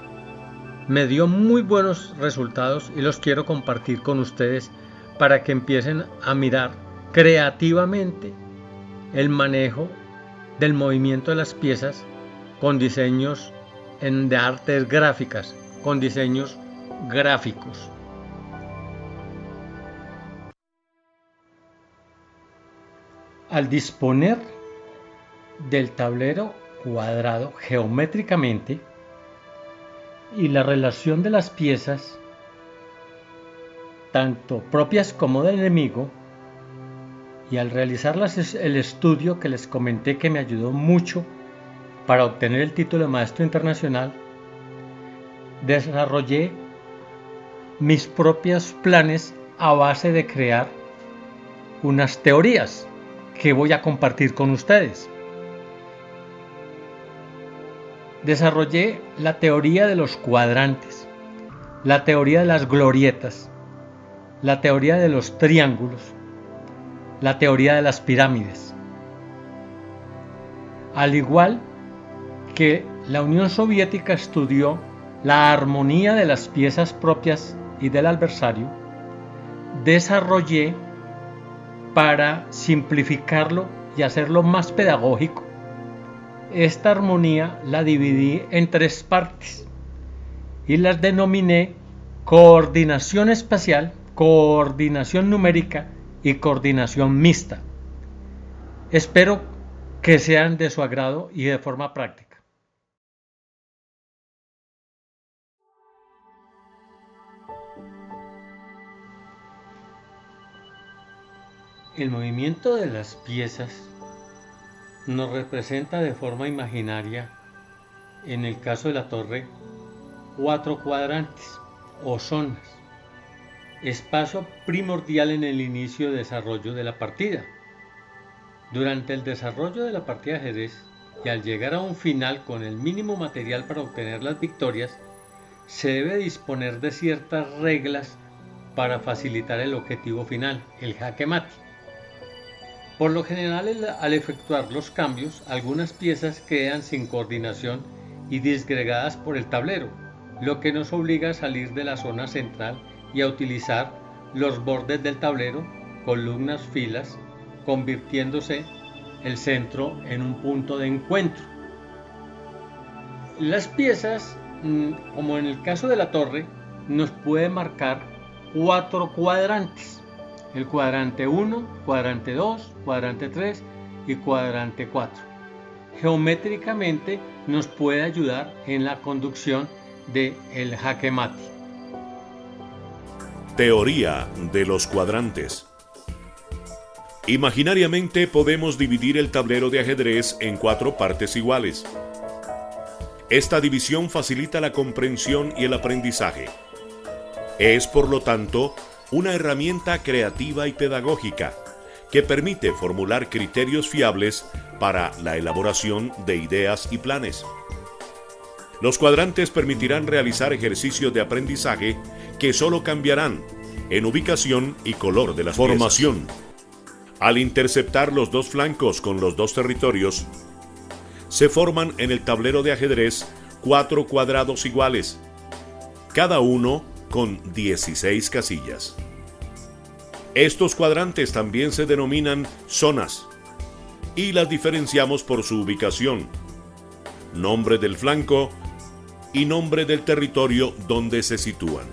Me dio muy buenos resultados y los quiero compartir con ustedes para que empiecen a mirar creativamente el manejo del movimiento de las piezas con diseños de artes gráficas, con diseños gráficos. Al disponer del tablero cuadrado geométricamente y la relación de las piezas, tanto propias como del enemigo, y al realizarlas el estudio que les comenté que me ayudó mucho para obtener el título de maestro internacional, desarrollé mis propios planes a base de crear unas teorías que voy a compartir con ustedes. Desarrollé la teoría de los cuadrantes, la teoría de las glorietas, la teoría de los triángulos, la teoría de las pirámides. Al igual que la Unión Soviética estudió la armonía de las piezas propias y del adversario, desarrollé, para simplificarlo y hacerlo más pedagógico, esta armonía la dividí en 3 partes y las denominé coordinación espacial, coordinación numérica y coordinación mixta. Espero que sean de su agrado y de forma práctica. El movimiento de las piezas nos representa de forma imaginaria, en el caso de la torre, 4 cuadrantes o zonas, espacio primordial en el inicio de desarrollo de la partida. Durante el desarrollo de la partida de ajedrez y al llegar a un final con el mínimo material para obtener las victorias, se debe disponer de ciertas reglas para facilitar el objetivo final, el jaque mate. Por lo general, al efectuar los cambios, algunas piezas quedan sin coordinación y disgregadas por el tablero, lo que nos obliga a salir de la zona central y a utilizar los bordes del tablero, columnas, filas, convirtiéndose el centro en un punto de encuentro. Las piezas, como en el caso de la torre, nos puede marcar 4 cuadrantes. El cuadrante 1, cuadrante 2, cuadrante 3 y cuadrante 4. Geométricamente nos puede ayudar en la conducción del jaque mate. Teoría de los cuadrantes. Imaginariamente podemos dividir el tablero de ajedrez en 4 partes iguales. Esta división facilita la comprensión y el aprendizaje. Es, por lo tanto, una herramienta creativa y pedagógica que permite formular criterios fiables para la elaboración de ideas y planes. Los cuadrantes permitirán realizar ejercicios de aprendizaje que solo cambiarán en ubicación y color de la formación. Al interceptar los 2 flancos con los 2 territorios, se forman en el tablero de ajedrez 4 cuadrados iguales, cada uno con 16 casillas. Estos cuadrantes también se denominan zonas y las diferenciamos por su ubicación, nombre del flanco y nombre del territorio donde se sitúan.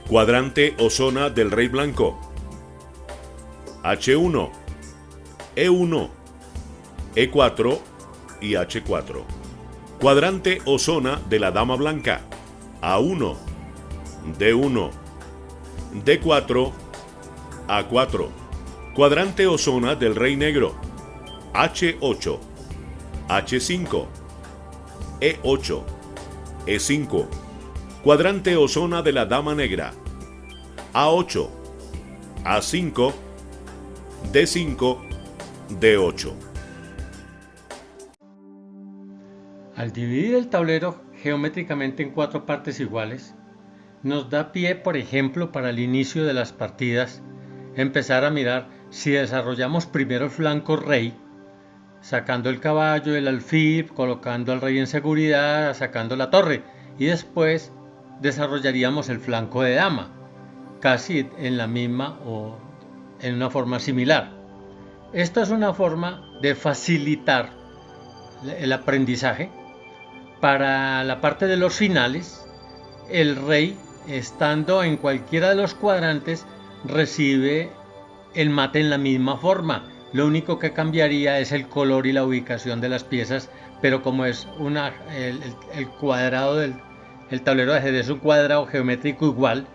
Cuadrante o zona del rey blanco: H1, E1, E4 y H4. Cuadrante o zona de la dama blanca: A1, D1, D4, A4. Cuadrante o zona del rey negro: H8, H5, E8, E5. Cuadrante o zona de la dama negra: A8, A5, D5, D8. Al dividir el tablero geométricamente en 4 partes iguales, nos da pie, por ejemplo, para el inicio de las partidas, empezar a mirar si desarrollamos primero el flanco rey, sacando el caballo, el alfil, colocando al rey en seguridad, sacando la torre, y después desarrollaríamos el flanco de dama, casi en la misma o en una forma similar. Esta es una forma de facilitar el aprendizaje. Para la parte de los finales, el rey, estando en cualquiera de los cuadrantes, recibe el mate en la misma forma. Lo único que cambiaría es el color y la ubicación de las piezas, pero como es el cuadrado del tablero de ajedrez es un cuadrado geométrico igual,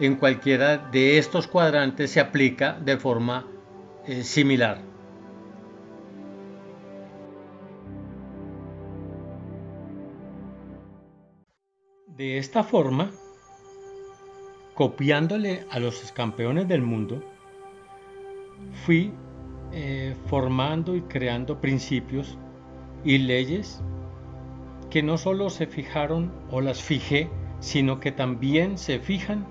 en cualquiera de estos cuadrantes se aplica de forma similar. De esta forma, copiándole a los campeones del mundo, fui formando y creando principios y leyes que no solo se fijaron o las fijé, sino que también se fijan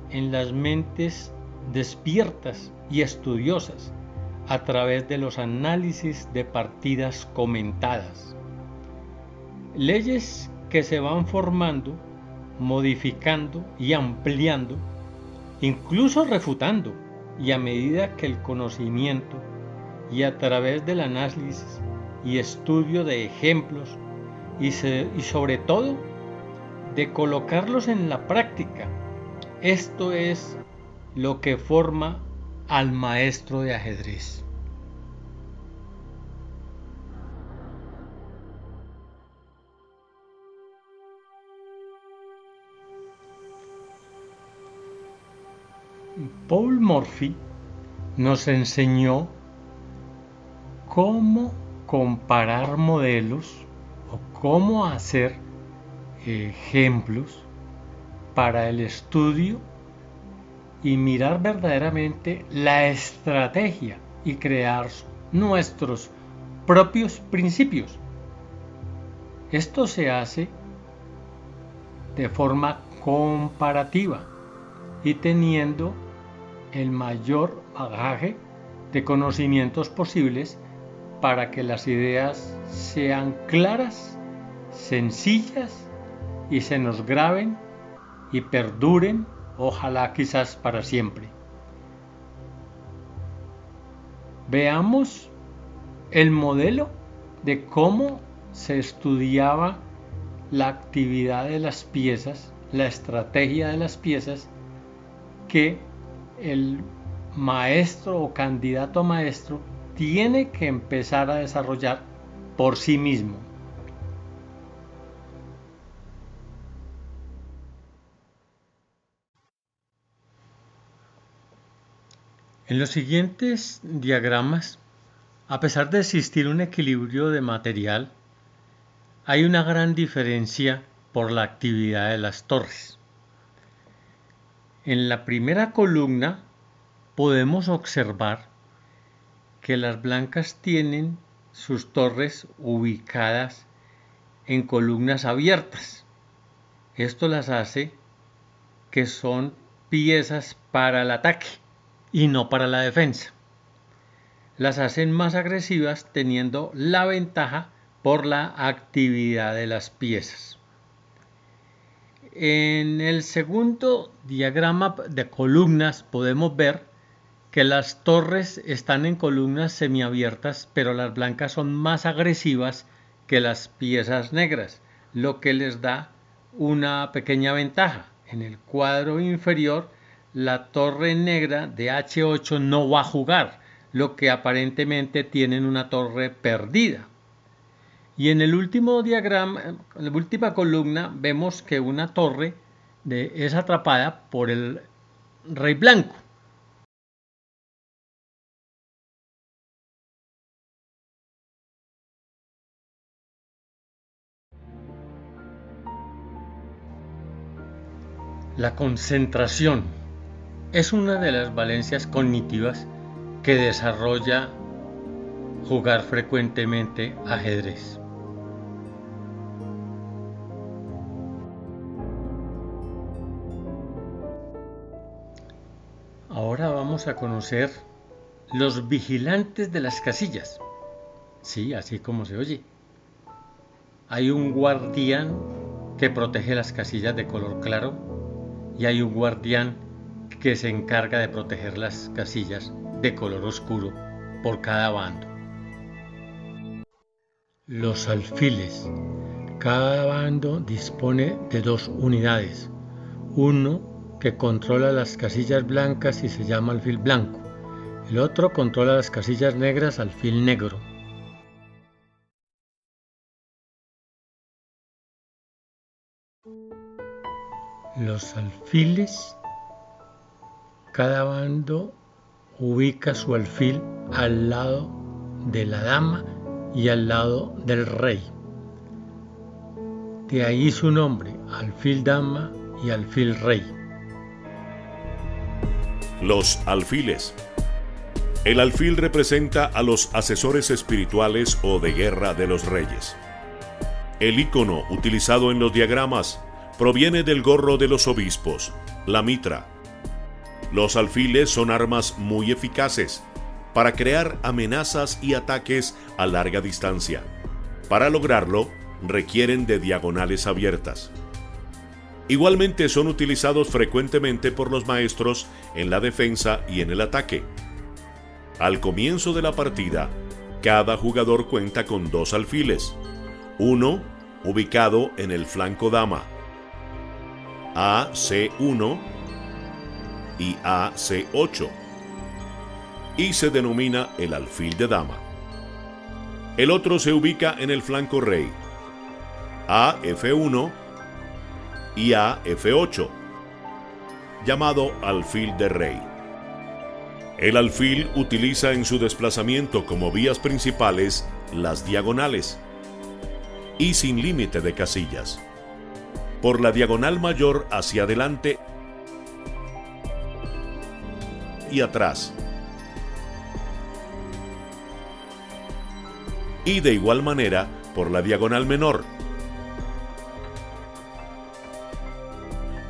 en las mentes despiertas y estudiosas a través de los análisis de partidas comentadas. Leyes que se van formando, modificando y ampliando, incluso refutando, y a medida que el conocimiento y a través del análisis y estudio de ejemplos y sobre todo de colocarlos en la práctica, esto es lo que forma al maestro de ajedrez. Paul Morphy nos enseñó cómo comparar modelos o cómo hacer ejemplos para el estudio y mirar verdaderamente la estrategia y crear nuestros propios principios. Esto se hace de forma comparativa y teniendo el mayor bagaje de conocimientos posibles para que las ideas sean claras, sencillas y se nos graben y perduren ojalá quizás para siempre. Veamos el modelo de cómo se estudiaba la actividad de las piezas, la estrategia de las piezas que el maestro o candidato a maestro tiene que empezar a desarrollar por sí mismo. En los siguientes diagramas, a pesar de existir un equilibrio de material, hay una gran diferencia por la actividad de las torres. En la primera columna podemos observar que las blancas tienen sus torres ubicadas en columnas abiertas. Esto las hace que son piezas para el ataque y no para la defensa. Las hacen más agresivas teniendo la ventaja por la actividad de las piezas. En el segundo diagrama de columnas podemos ver que las torres están en columnas semiabiertas, pero las blancas son más agresivas que las piezas negras, lo que les da una pequeña ventaja. En el cuadro inferior, la torre negra de H8 no va a jugar, lo que aparentemente tienen una torre perdida. Y en el último diagrama, en la última columna, vemos que una torre es atrapada por el rey blanco. La concentración es una de las valencias cognitivas que desarrolla jugar frecuentemente ajedrez. Ahora vamos a conocer los vigilantes de las casillas. Sí, así como se oye. Hay un guardián que protege las casillas de color claro y hay un guardián que se encarga de proteger las casillas de color oscuro por cada bando. Los alfiles. Cada bando dispone de 2 unidades. Uno que controla las casillas blancas y se llama alfil blanco. El otro controla las casillas negras, alfil negro. Los alfiles, cada bando ubica su alfil al lado de la dama y al lado del rey. De ahí su nombre, alfil dama y alfil rey. Los alfiles. El alfil representa a los asesores espirituales o de guerra de los reyes. El icono utilizado en los diagramas proviene del gorro de los obispos, la mitra. Los alfiles son armas muy eficaces para crear amenazas y ataques a larga distancia. Para lograrlo, requieren de diagonales abiertas. Igualmente son utilizados frecuentemente por los maestros en la defensa y en el ataque. Al comienzo de la partida, cada jugador cuenta con 2 alfiles, uno ubicado en el flanco dama, AC1 y AC8, y se denomina el alfil de dama. El otro se ubica en el flanco rey, AF1 y AF8, llamado alfil de rey. El alfil utiliza en su desplazamiento como vías principales las diagonales y sin límite de casillas. Por la diagonal mayor hacia adelante y atrás. Y de igual manera por la diagonal menor,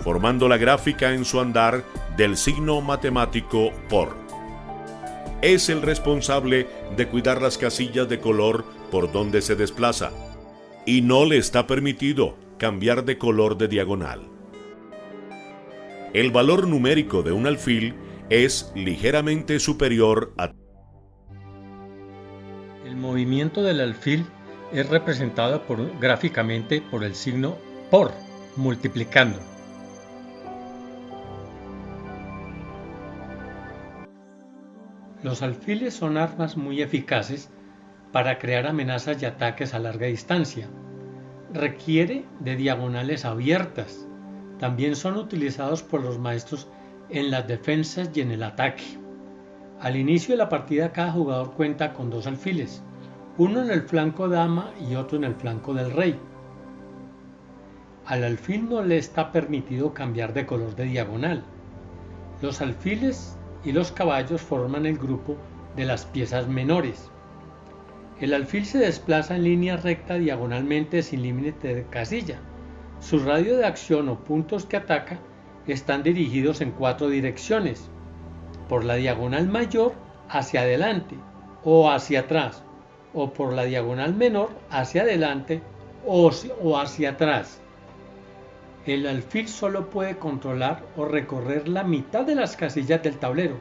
formando la gráfica en su andar del signo matemático por. Es el responsable de cuidar las casillas de color por donde se desplaza, y no le está permitido cambiar de color de diagonal. El valor numérico de un alfil es ligeramente superior a... El movimiento del alfil es representado gráficamente por el signo por, multiplicando. Los alfiles son armas muy eficaces para crear amenazas y ataques a larga distancia. Requiere de diagonales abiertas. También son utilizados por los maestros en las defensas y en el ataque. Al inicio de la partida cada jugador cuenta con 2 alfiles, uno en el flanco dama y otro en el flanco del rey. Al alfil no le está permitido cambiar de color de diagonal. Los alfiles y los caballos forman el grupo de las piezas menores. El alfil se desplaza en línea recta diagonalmente sin límite de casilla. Su radio de acción o puntos que ataca están dirigidos en 4 direcciones: por la diagonal mayor hacia adelante o hacia atrás, o por la diagonal menor hacia adelante o hacia atrás. El alfil solo puede controlar o recorrer la mitad de las casillas del tablero,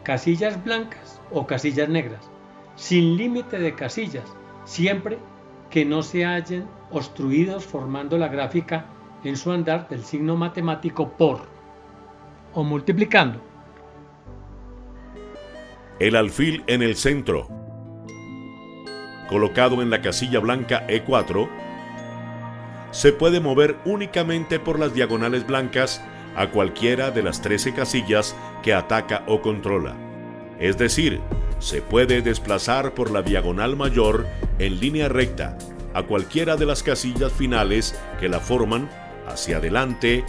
casillas blancas o casillas negras, sin límite de casillas, siempre que no se hallen obstruidos, formando la gráfica en su andar del signo matemático por o multiplicando. El alfil en el centro, colocado en la casilla blanca E4, se puede mover únicamente por las diagonales blancas a cualquiera de las 13 casillas que ataca o controla. Es decir, se puede desplazar por la diagonal mayor en línea recta a cualquiera de las casillas finales que la forman, hacia adelante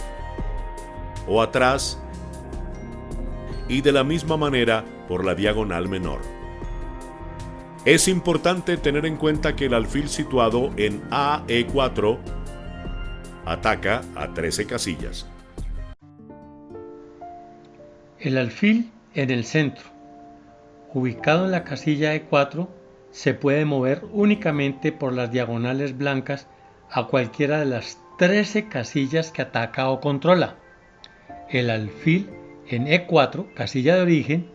o atrás, y de la misma manera por la diagonal menor. Es importante tener en cuenta que el alfil situado en AE4 ataca a 13 casillas. El alfil en el centro, ubicado en la casilla E4, se puede mover únicamente por las diagonales blancas a cualquiera de las 13 casillas que ataca o controla. El alfil en E4, casilla de origen,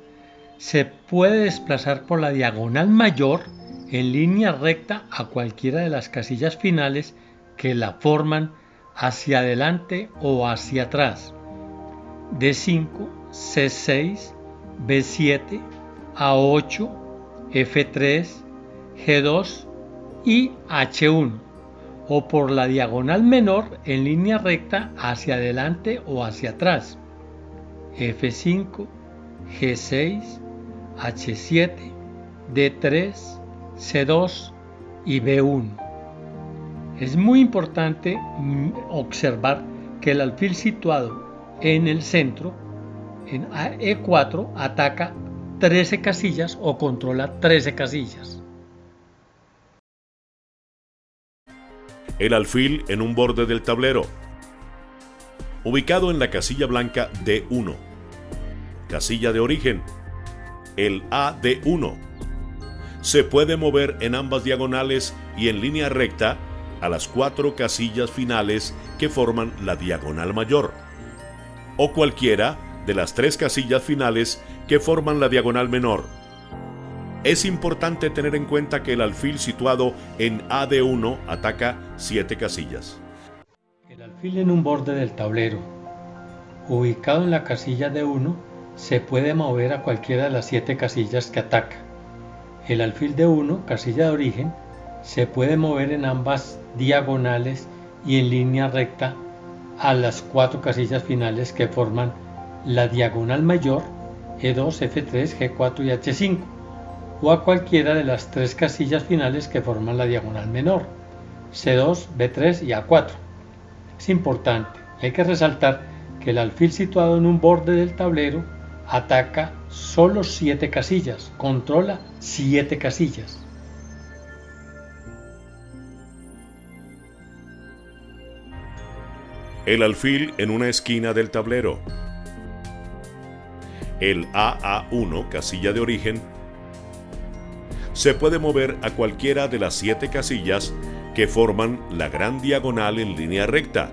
se puede desplazar por la diagonal mayor en línea recta a cualquiera de las casillas finales que la forman, hacia adelante o hacia atrás. D5, C6, B7, A8, F3, G2 y H1, o por la diagonal menor en línea recta hacia adelante o hacia atrás. F5, G6, H7, D3, C2 y B1. Es muy importante observar que el alfil situado en el centro, en E4, ataca 13 casillas o controla 13 casillas. El alfil en un borde del tablero, ubicado en la casilla blanca D1, casilla de origen, el AD1, se puede mover en ambas diagonales y en línea recta a las 4 casillas finales que forman la diagonal mayor, o cualquiera de las 3 casillas finales que forman la diagonal menor. Es importante tener en cuenta que el alfil situado en AD1 ataca 7 casillas. El alfil en un borde del tablero, ubicado en la casilla D1, se puede mover a cualquiera de las 7 casillas que ataca. El alfil D1, casilla de origen, se puede mover en ambas diagonales y en línea recta a las 4 casillas finales que forman la diagonal mayor, E2, F3, G4 y H5, o a cualquiera de las 3 casillas finales que forman la diagonal menor, C2, B3 y A4. Es importante, hay que resaltar que el alfil situado en un borde del tablero ataca solo 7 casillas, controla 7 casillas. El alfil en una esquina del tablero, el AA1, casilla de origen, se puede mover a cualquiera de las 7 casillas que forman la gran diagonal en línea recta.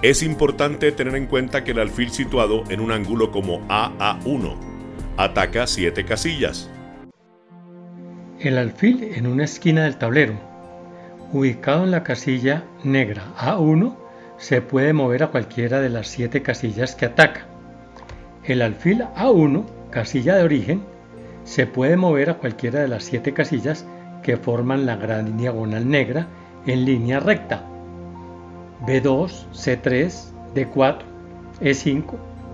Es importante tener en cuenta que el alfil situado en un ángulo como AA1 ataca 7 casillas. El alfil en una esquina del tablero, ubicado en la casilla negra A1, se puede mover a cualquiera de las 7 casillas que ataca. El alfil A1, casilla de origen, se puede mover a cualquiera de las 7 casillas que forman la gran diagonal negra en línea recta. B2, C3, D4, E5,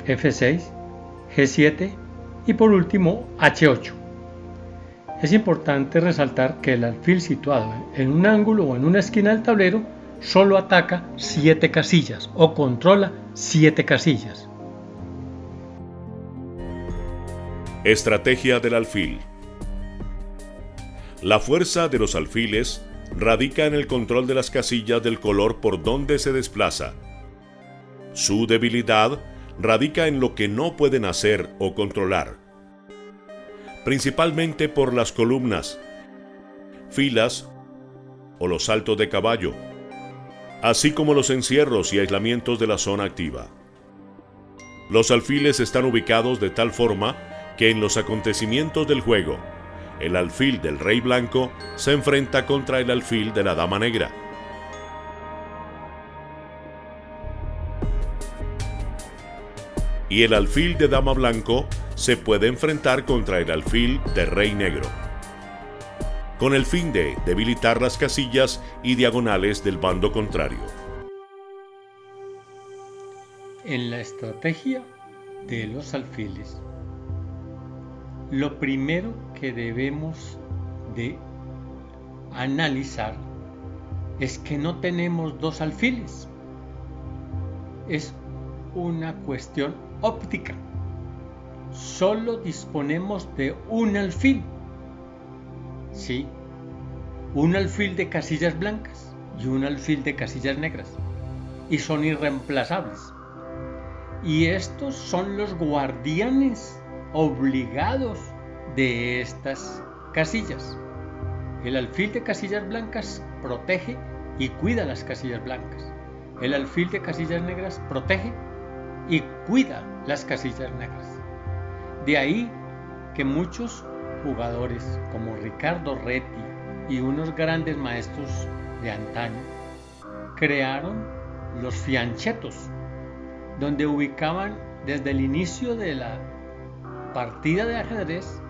F6, G7 y por último H8. Es importante resaltar que el alfil situado en un ángulo o en una esquina del tablero solo ataca 7 casillas o controla 7 casillas. Estrategia del alfil. La fuerza de los alfiles radica en el control de las casillas del color por donde se desplaza. Su debilidad radica en lo que no pueden hacer o controlar, principalmente por las columnas, filas o los saltos de caballo, así como los encierros y aislamientos de la zona activa. Los alfiles están ubicados de tal forma que en los acontecimientos del juego, el alfil del rey blanco se enfrenta contra el alfil de la dama negra. Y el alfil de dama blanco se puede enfrentar contra el alfil de rey negro, con el fin de debilitar las casillas y diagonales del bando contrario. En la estrategia de los alfiles, lo primero que debemos de analizar es que no tenemos dos alfiles. Es una cuestión óptica. Solo disponemos de un alfil. Sí, un alfil de casillas blancas y un alfil de casillas negras. Y son irreemplazables. Y estos son los guardianes obligados de estas casillas. El alfil de casillas blancas protege y cuida las casillas blancas. El alfil de casillas negras protege y cuida las casillas negras. De ahí que muchos jugadores como Ricardo Reti y unos grandes maestros de antaño crearon los fianchetos, donde ubicaban desde el inicio de la partida de ajedrez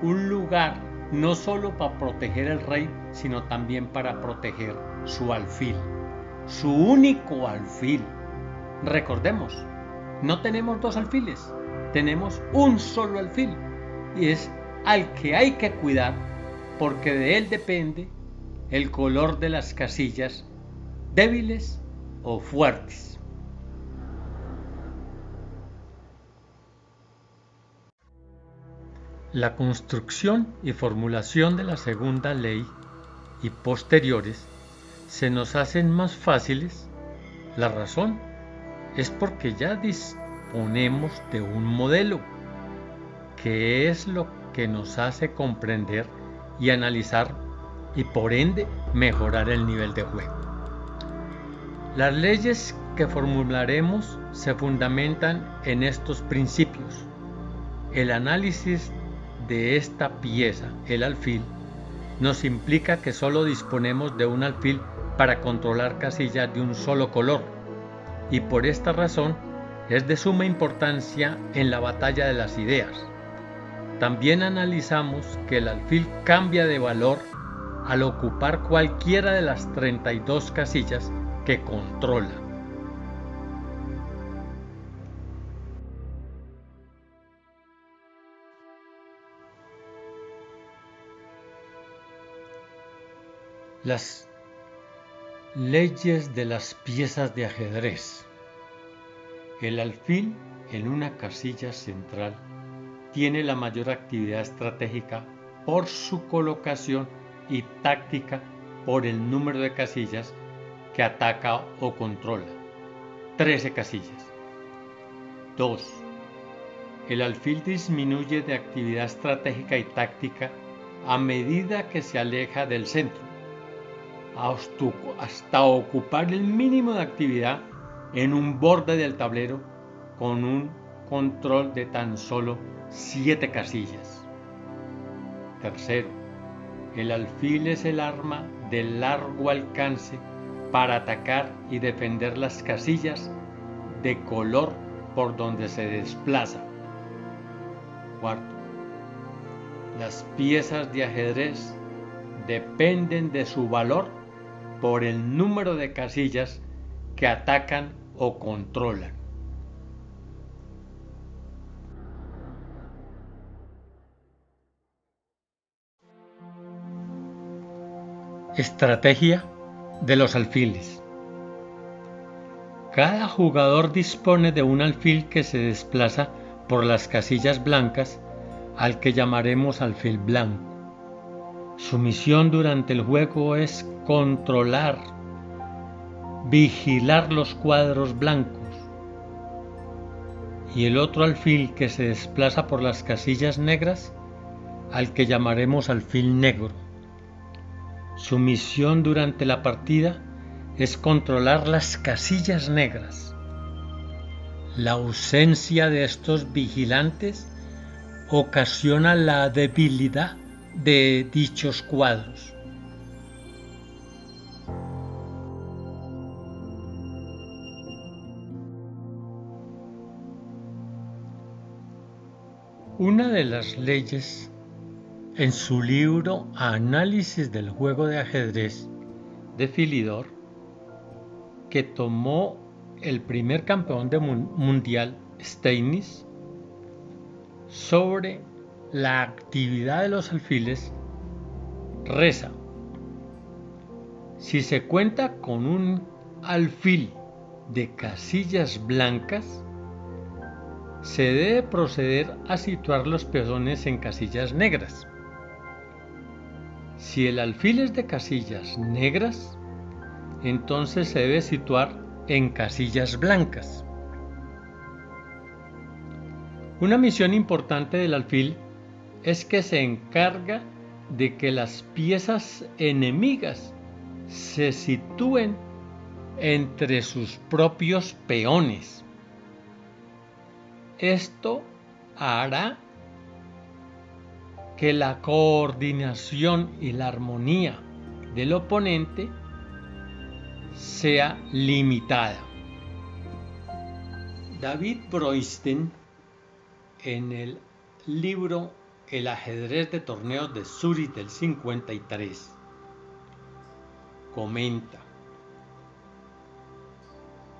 un lugar no solo para proteger el rey, sino también para proteger su alfil, su único alfil. Recordemos, no tenemos dos alfiles, tenemos un solo alfil y es al que hay que cuidar porque de él depende el color de las casillas débiles o fuertes. La construcción y formulación de la segunda ley y posteriores se nos hacen más fáciles. La razón es porque ya disponemos de un modelo, que es lo que nos hace comprender y analizar y por ende mejorar el nivel de juego. Las leyes que formularemos se fundamentan en estos principios. El análisis de esta pieza, el alfil, nos implica que solo disponemos de un alfil para controlar casillas de un solo color, y por esta razón es de suma importancia en la batalla de las ideas. También analizamos que el alfil cambia de valor al ocupar cualquiera de las 32 casillas que controla. Las leyes de las piezas de ajedrez. El alfil en una casilla central tiene la mayor actividad estratégica por su colocación y táctica por el número de casillas que ataca o controla. 13 casillas. 2. El alfil disminuye de actividad estratégica y táctica a medida que se aleja del centro, hasta ocupar el mínimo de actividad en un borde del tablero con un control de tan solo 7 casillas. Tercero, el alfil es el arma de largo alcance para atacar y defender las casillas de color por donde se desplaza. Cuarto, las piezas de ajedrez dependen de su valor por el número de casillas que atacan o controlan. Estrategia de los alfiles. Cada jugador dispone de un alfil que se desplaza por las casillas blancas, al que llamaremos alfil blanco. Su misión durante el juego es controlar, vigilar los cuadros blancos. Y el otro alfil que se desplaza por las casillas negras, al que llamaremos alfil negro. Su misión durante la partida es controlar las casillas negras. La ausencia de estos vigilantes ocasiona la debilidad de dichos cuadros. Una de las leyes en su libro Análisis del juego de ajedrez de Philidor, que tomó el primer campeón mundial Steinitz, sobre la actividad de los alfiles, reza: si se cuenta con un alfil de casillas blancas, se debe proceder a situar los peones en casillas negras. Si el alfil es de casillas negras, entonces se debe situar en casillas blancas. Una misión importante del alfil es que se encarga de que las piezas enemigas se sitúen entre sus propios peones. Esto hará que la coordinación y la armonía del oponente sea limitada. David Broisten, en el libro El ajedrez de torneos de Zúrich del 53, comenta: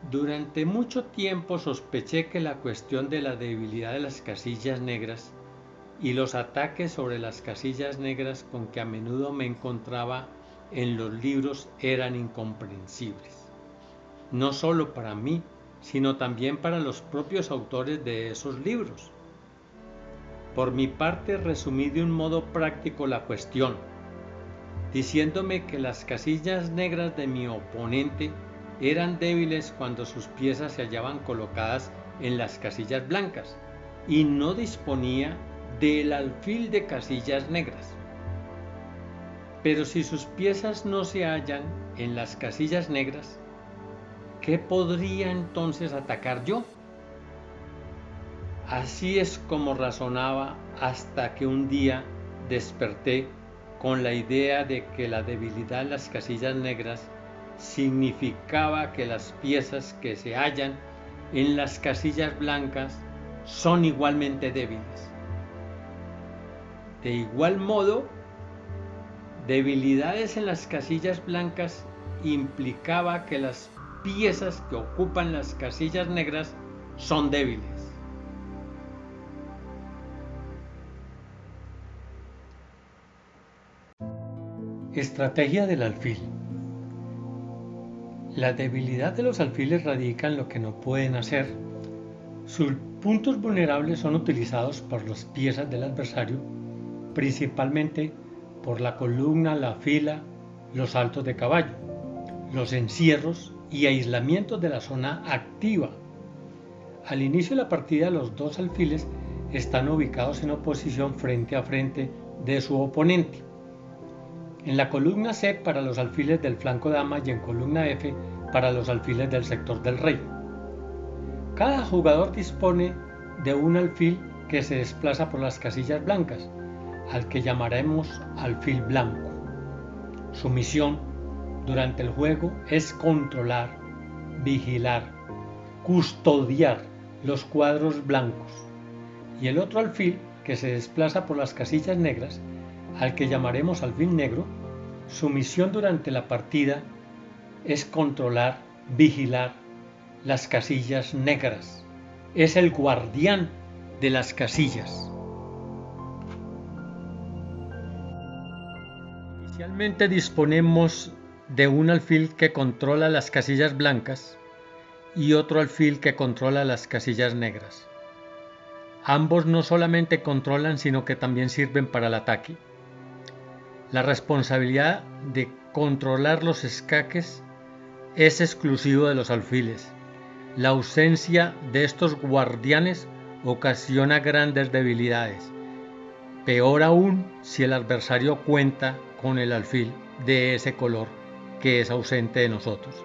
durante mucho tiempo sospeché que la cuestión de la debilidad de las casillas negras y los ataques sobre las casillas negras con que a menudo me encontraba en los libros eran incomprensibles, no solo para mí, sino también para los propios autores de esos libros. Por mi parte, resumí de un modo práctico la cuestión, diciéndome que las casillas negras de mi oponente eran débiles cuando sus piezas se hallaban colocadas en las casillas blancas y no disponía del alfil de casillas negras. Pero si sus piezas no se hallan en las casillas negras, ¿qué podría entonces atacar yo? Así es como razonaba hasta que un día desperté con la idea de que la debilidad en las casillas negras significaba que las piezas que se hallan en las casillas blancas son igualmente débiles. De igual modo, debilidades en las casillas blancas implicaba que las piezas que ocupan las casillas negras son débiles. Estrategia del alfil. La debilidad de los alfiles radica en lo que no pueden hacer. Sus puntos vulnerables son utilizados por las piezas del adversario, principalmente por la columna, la fila, los saltos de caballo, los encierros y aislamientos de la zona activa. Al inicio de la partida, los dos alfiles están ubicados en oposición frente a frente de su oponente. En la columna C para los alfiles del flanco dama y en columna F para los alfiles del sector del rey. Cada jugador dispone de un alfil que se desplaza por las casillas blancas, al que llamaremos alfil blanco. Su misión durante el juego es controlar, vigilar, custodiar los cuadros blancos. Y el otro alfil que se desplaza por las casillas negras, al que llamaremos alfil negro, su misión durante la partida es controlar, vigilar las casillas negras. Es el guardián de las casillas. Inicialmente disponemos de un alfil que controla las casillas blancas y otro alfil que controla las casillas negras. Ambos no solamente controlan, sino que también sirven para el ataque. La responsabilidad de controlar los escaques es exclusivo de los alfiles. La ausencia de estos guardianes ocasiona grandes debilidades. Peor aún si el adversario cuenta con el alfil de ese color que es ausente de nosotros.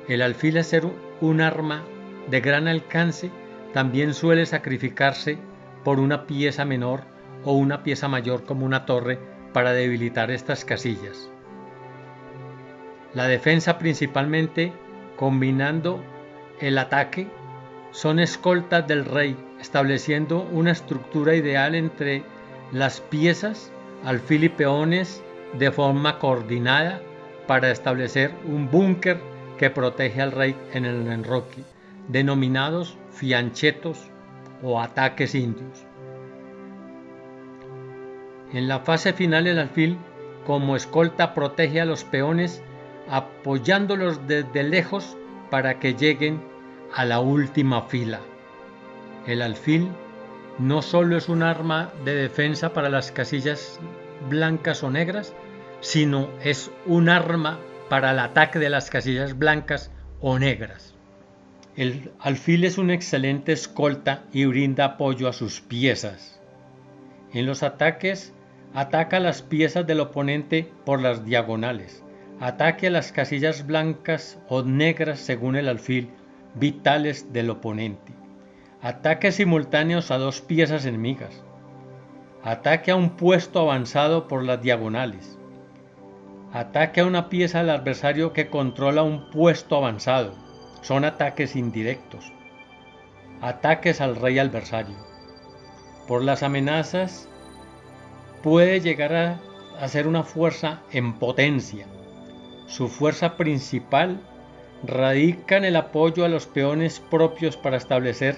El alfil, al ser un arma de gran alcance, también suele sacrificarse por una pieza menor o una pieza mayor como una torre para debilitar estas casillas. La defensa, principalmente combinando el ataque, son escoltas del rey, estableciendo una estructura ideal entre las piezas, alfil y peones de forma coordinada para establecer un búnker que protege al rey en el enroque, denominados fianchetos o ataques indios. En la fase final, el alfil como escolta protege a los peones apoyándolos desde lejos para que lleguen a la última fila. El alfil no solo es un arma de defensa para las casillas blancas o negras, sino es un arma para el ataque de las casillas blancas o negras. El alfil es una excelente escolta y brinda apoyo a sus piezas. En los ataques, ataca las piezas del oponente por las diagonales. Ataque a las casillas blancas o negras según el alfil, vitales del oponente. Ataques simultáneos a dos piezas enemigas. Ataque a un puesto avanzado por las diagonales. Ataque a una pieza del adversario que controla un puesto avanzado. Son ataques indirectos. Ataques al rey adversario. Por las amenazas puede llegar a ser una fuerza en potencia. Su fuerza principal radica en el apoyo a los peones propios para establecer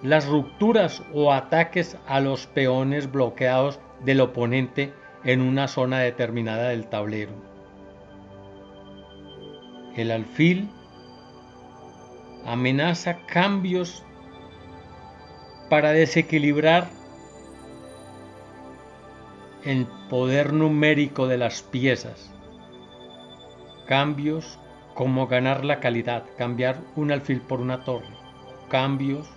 las rupturas o ataques a los peones bloqueados del oponente en una zona determinada del tablero. El alfil amenaza cambios para desequilibrar el poder numérico de las piezas. Cambios como ganar la calidad, cambiar un alfil por una torre. Cambios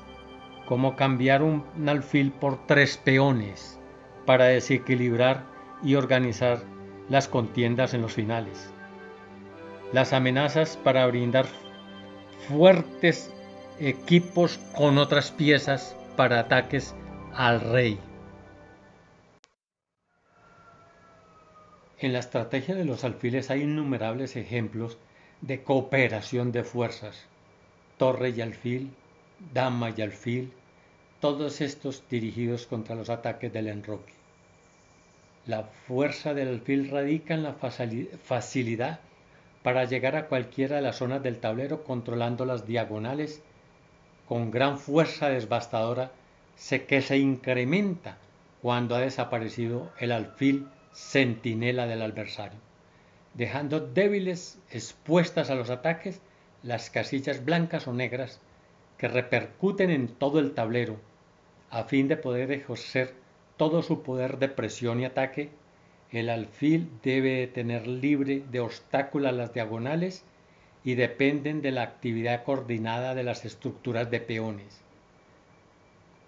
como cambiar un alfil por 3 peones para desequilibrar y organizar las contiendas en los finales. Las amenazas para brindar fuertes equipos con otras piezas para ataques al rey. En la estrategia de los alfiles hay innumerables ejemplos de cooperación de fuerzas. Torre y alfil, dama y alfil, todos estos dirigidos contra los ataques del enroque. La fuerza del alfil radica en la facilidad para llegar a cualquiera de las zonas del tablero controlando las diagonales con gran fuerza devastadora que se incrementa cuando ha desaparecido el alfil centinela del adversario, dejando débiles expuestas a los ataques las casillas blancas o negras que repercuten en todo el tablero. A fin de poder ejercer todo su poder de presión y ataque, el alfil debe tener libre de obstáculos las diagonales y dependen de la actividad coordinada de las estructuras de peones,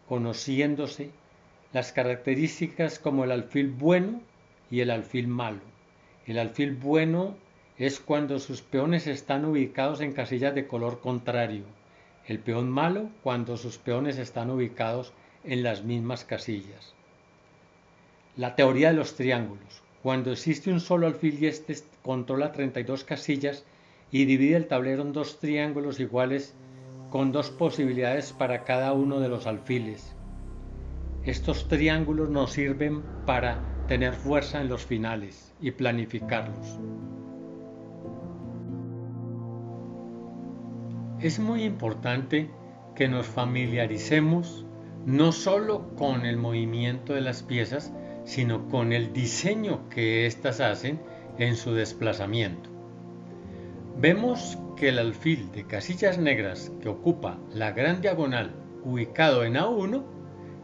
conociéndose las características como el alfil bueno y el alfil malo. El alfil bueno es cuando sus peones están ubicados en casillas de color contrario. el peón malo cuando sus peones están ubicados en las mismas casillas. La teoría de los triángulos. Cuando existe un solo alfil y este controla 32 casillas y divide el tablero en dos triángulos iguales con dos posibilidades para cada uno de los alfiles. Estos triángulos nos sirven para tener fuerza en los finales y planificarlos. Es muy importante que nos familiaricemos no solo con el movimiento de las piezas, sino con el diseño que éstas hacen en su desplazamiento. Vemos que el alfil de casillas negras que ocupa la gran diagonal ubicado en A1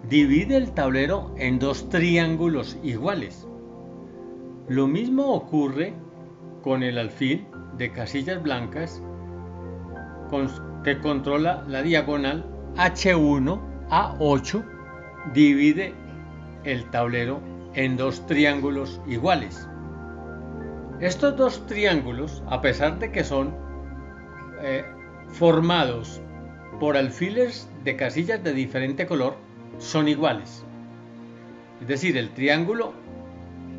divide el tablero en dos triángulos iguales. Lo mismo ocurre con el alfil de casillas blancas que controla la diagonal H1 A8, divide el tablero en dos triángulos iguales. Estos dos triángulos, a pesar de que son formados por alfiles de casillas de diferente color, son iguales. Es decir, el triángulo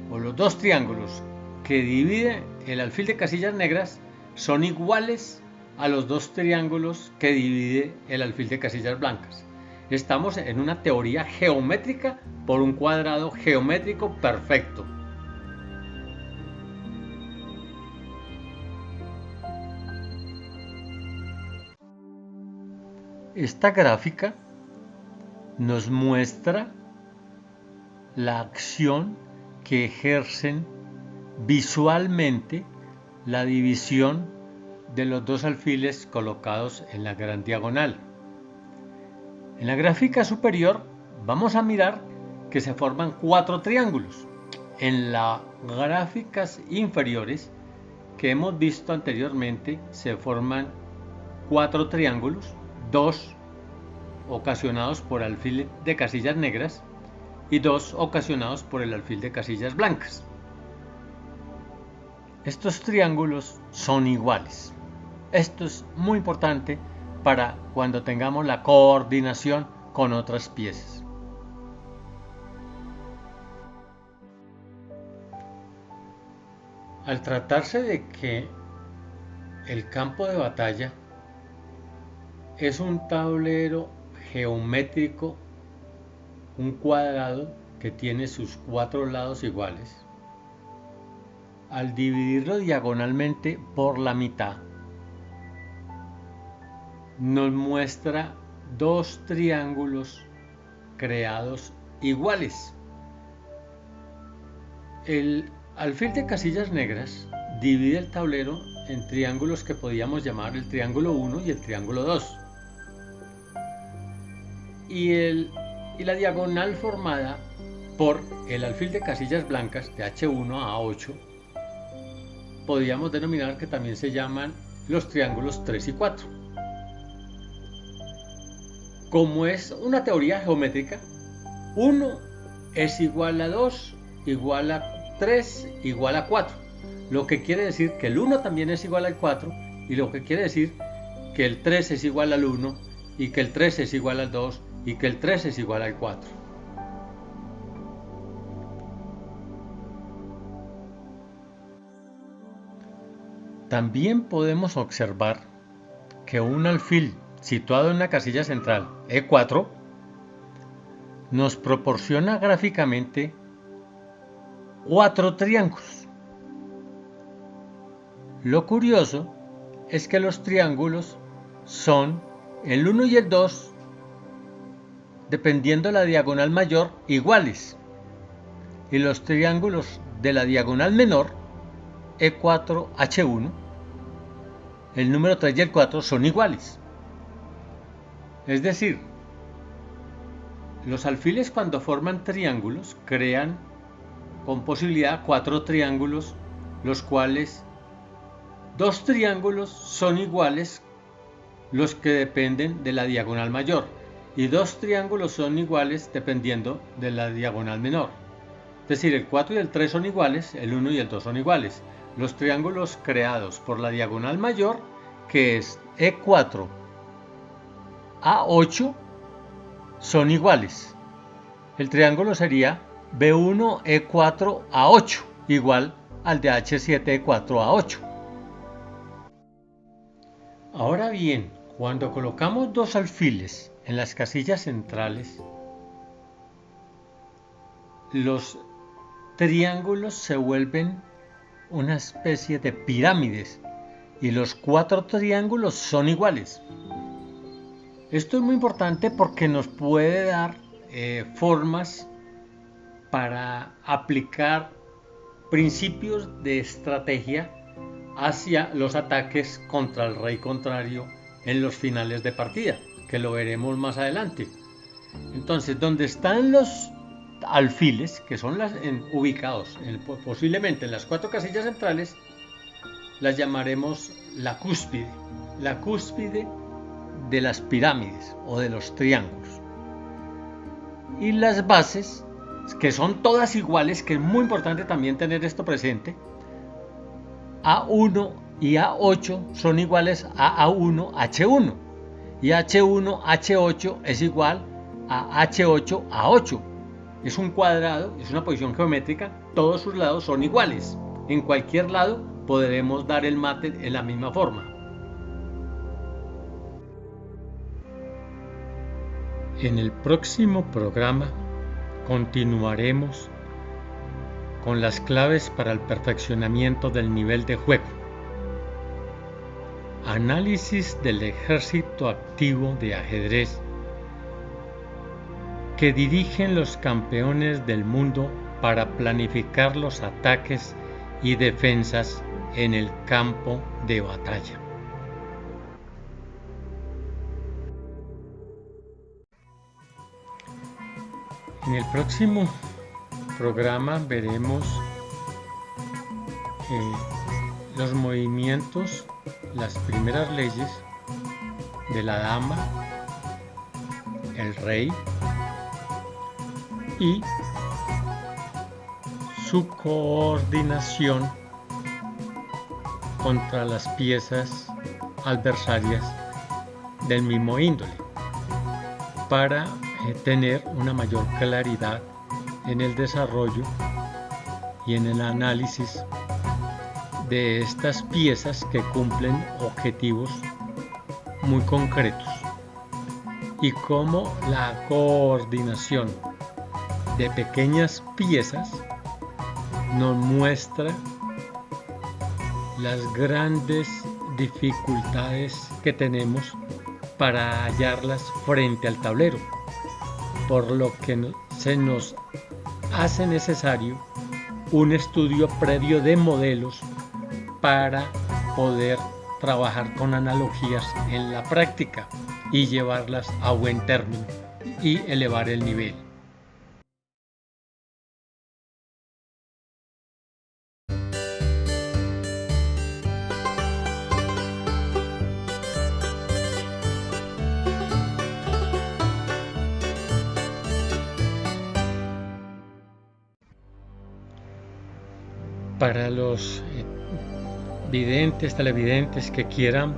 o los dos triángulos que divide el alfil de casillas negras son iguales a los dos triángulos que divide el alfil de casillas blancas. Estamos en una teoría geométrica por un cuadrado geométrico perfecto. Esta gráfica nos muestra la acción que ejercen visualmente la división de los dos alfiles colocados en la gran diagonal. En la gráfica superior vamos a mirar que se forman cuatro triángulos. En las gráficas inferiores que hemos visto anteriormente se forman cuatro triángulos, dos ocasionados por alfil de casillas negras y dos ocasionados por el alfil de casillas blancas. Estos triángulos son iguales. Esto es muy importante para cuando tengamos la coordinación con otras piezas. Al tratarse de que el campo de batalla es un tablero geométrico, un cuadrado que tiene sus cuatro lados iguales, al dividirlo diagonalmente por la mitad, nos muestra dos triángulos creados iguales. El alfil de casillas negras divide el tablero en triángulos que podíamos llamar el triángulo 1 y el triángulo 2. Y la diagonal formada por el alfil de casillas blancas de H1 a A8 podríamos denominar que también se llaman los triángulos 3 y 4. Como es una teoría geométrica, 1 es igual a 2, igual a 3, igual a 4. Lo que quiere decir que el 1 también es igual al 4 y lo que quiere decir que el 3 es igual al 1 y que el 3 es igual al 2 y que el 3 es igual al 4. También podemos observar que un alfil situado en la casilla central E4 nos proporciona gráficamente cuatro triángulos. Lo curioso es que los triángulos son el 1 y el 2, dependiendo de la diagonal mayor, iguales, y los triángulos de la diagonal menor, E4, H1, el número 3 y el 4 son iguales. Es decir, los alfiles cuando forman triángulos crean con posibilidad cuatro triángulos, los cuales dos triángulos son iguales los que dependen de la diagonal mayor y dos triángulos son iguales dependiendo de la diagonal menor. Es decir, el 4 y el 3 son iguales, el 1 y el 2 son iguales. Los triángulos creados por la diagonal mayor, que es E4, A8 son iguales. El triángulo sería B1, E4, A8, igual al de H7, E4, A8. Ahora bien, cuando colocamos dos alfiles en las casillas centrales, los triángulos se vuelven una especie de pirámides y los cuatro triángulos son iguales. Esto es muy importante porque nos puede dar formas para aplicar principios de estrategia hacia los ataques contra el rey contrario en los finales de partida, que lo veremos más adelante. Entonces, donde están los alfiles, que son ubicados posiblemente en las cuatro casillas centrales, las llamaremos la cúspide de las pirámides o de los triángulos. Y las bases, que son todas iguales, que es muy importante también tener esto presente, A1 y A8 son iguales a A1, H1, y H1, H8 es igual a H8, A8. Es un cuadrado, es una posición geométrica, todos sus lados son iguales. En cualquier lado podremos dar el mate en la misma forma. En el próximo programa continuaremos con las claves para el perfeccionamiento del nivel de juego. Análisis del ejército activo de ajedrez que dirigen los campeones del mundo para planificar los ataques y defensas en el campo de batalla. En el próximo programa veremos los movimientos, las primeras leyes de la dama, el rey y su coordinación contra las piezas adversarias del mismo índole, para tener una mayor claridad en el desarrollo y en el análisis de estas piezas que cumplen objetivos muy concretos, y cómo la coordinación de pequeñas piezas nos muestra las grandes dificultades que tenemos para hallarlas frente al tablero, por lo que se nos hace necesario un estudio previo de modelos para poder trabajar con analogías en la práctica y llevarlas a buen término y elevar el nivel. Para los videntes, televidentes que quieran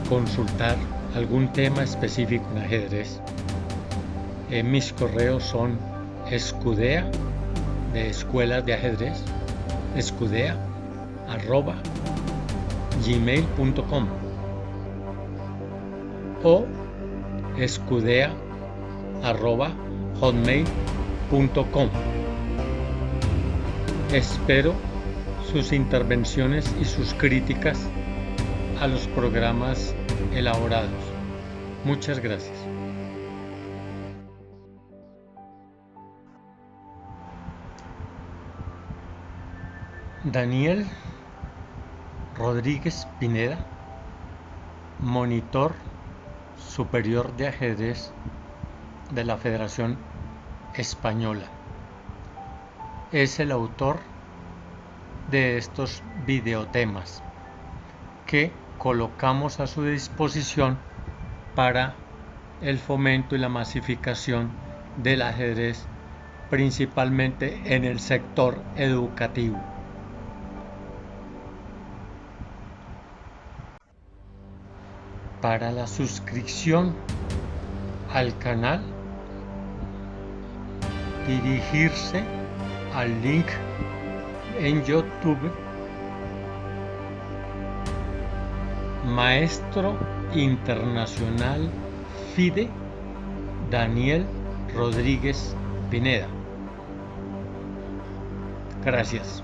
consultar algún tema específico en ajedrez, mis correos son escudea, de escuelas de ajedrez, escudea@gmail.com o escudea@hotmail.com. Espero sus intervenciones y sus críticas a los programas elaborados. Muchas gracias. Daniel Rodríguez Pineda, monitor superior de ajedrez de la Federación Española, es el autor de estos videotemas que colocamos a su disposición para el fomento y la masificación del ajedrez, principalmente en el sector educativo. Para la suscripción al canal, dirigirse al link en YouTube, Maestro Internacional FIDE Daniel Rodríguez Pineda. Gracias.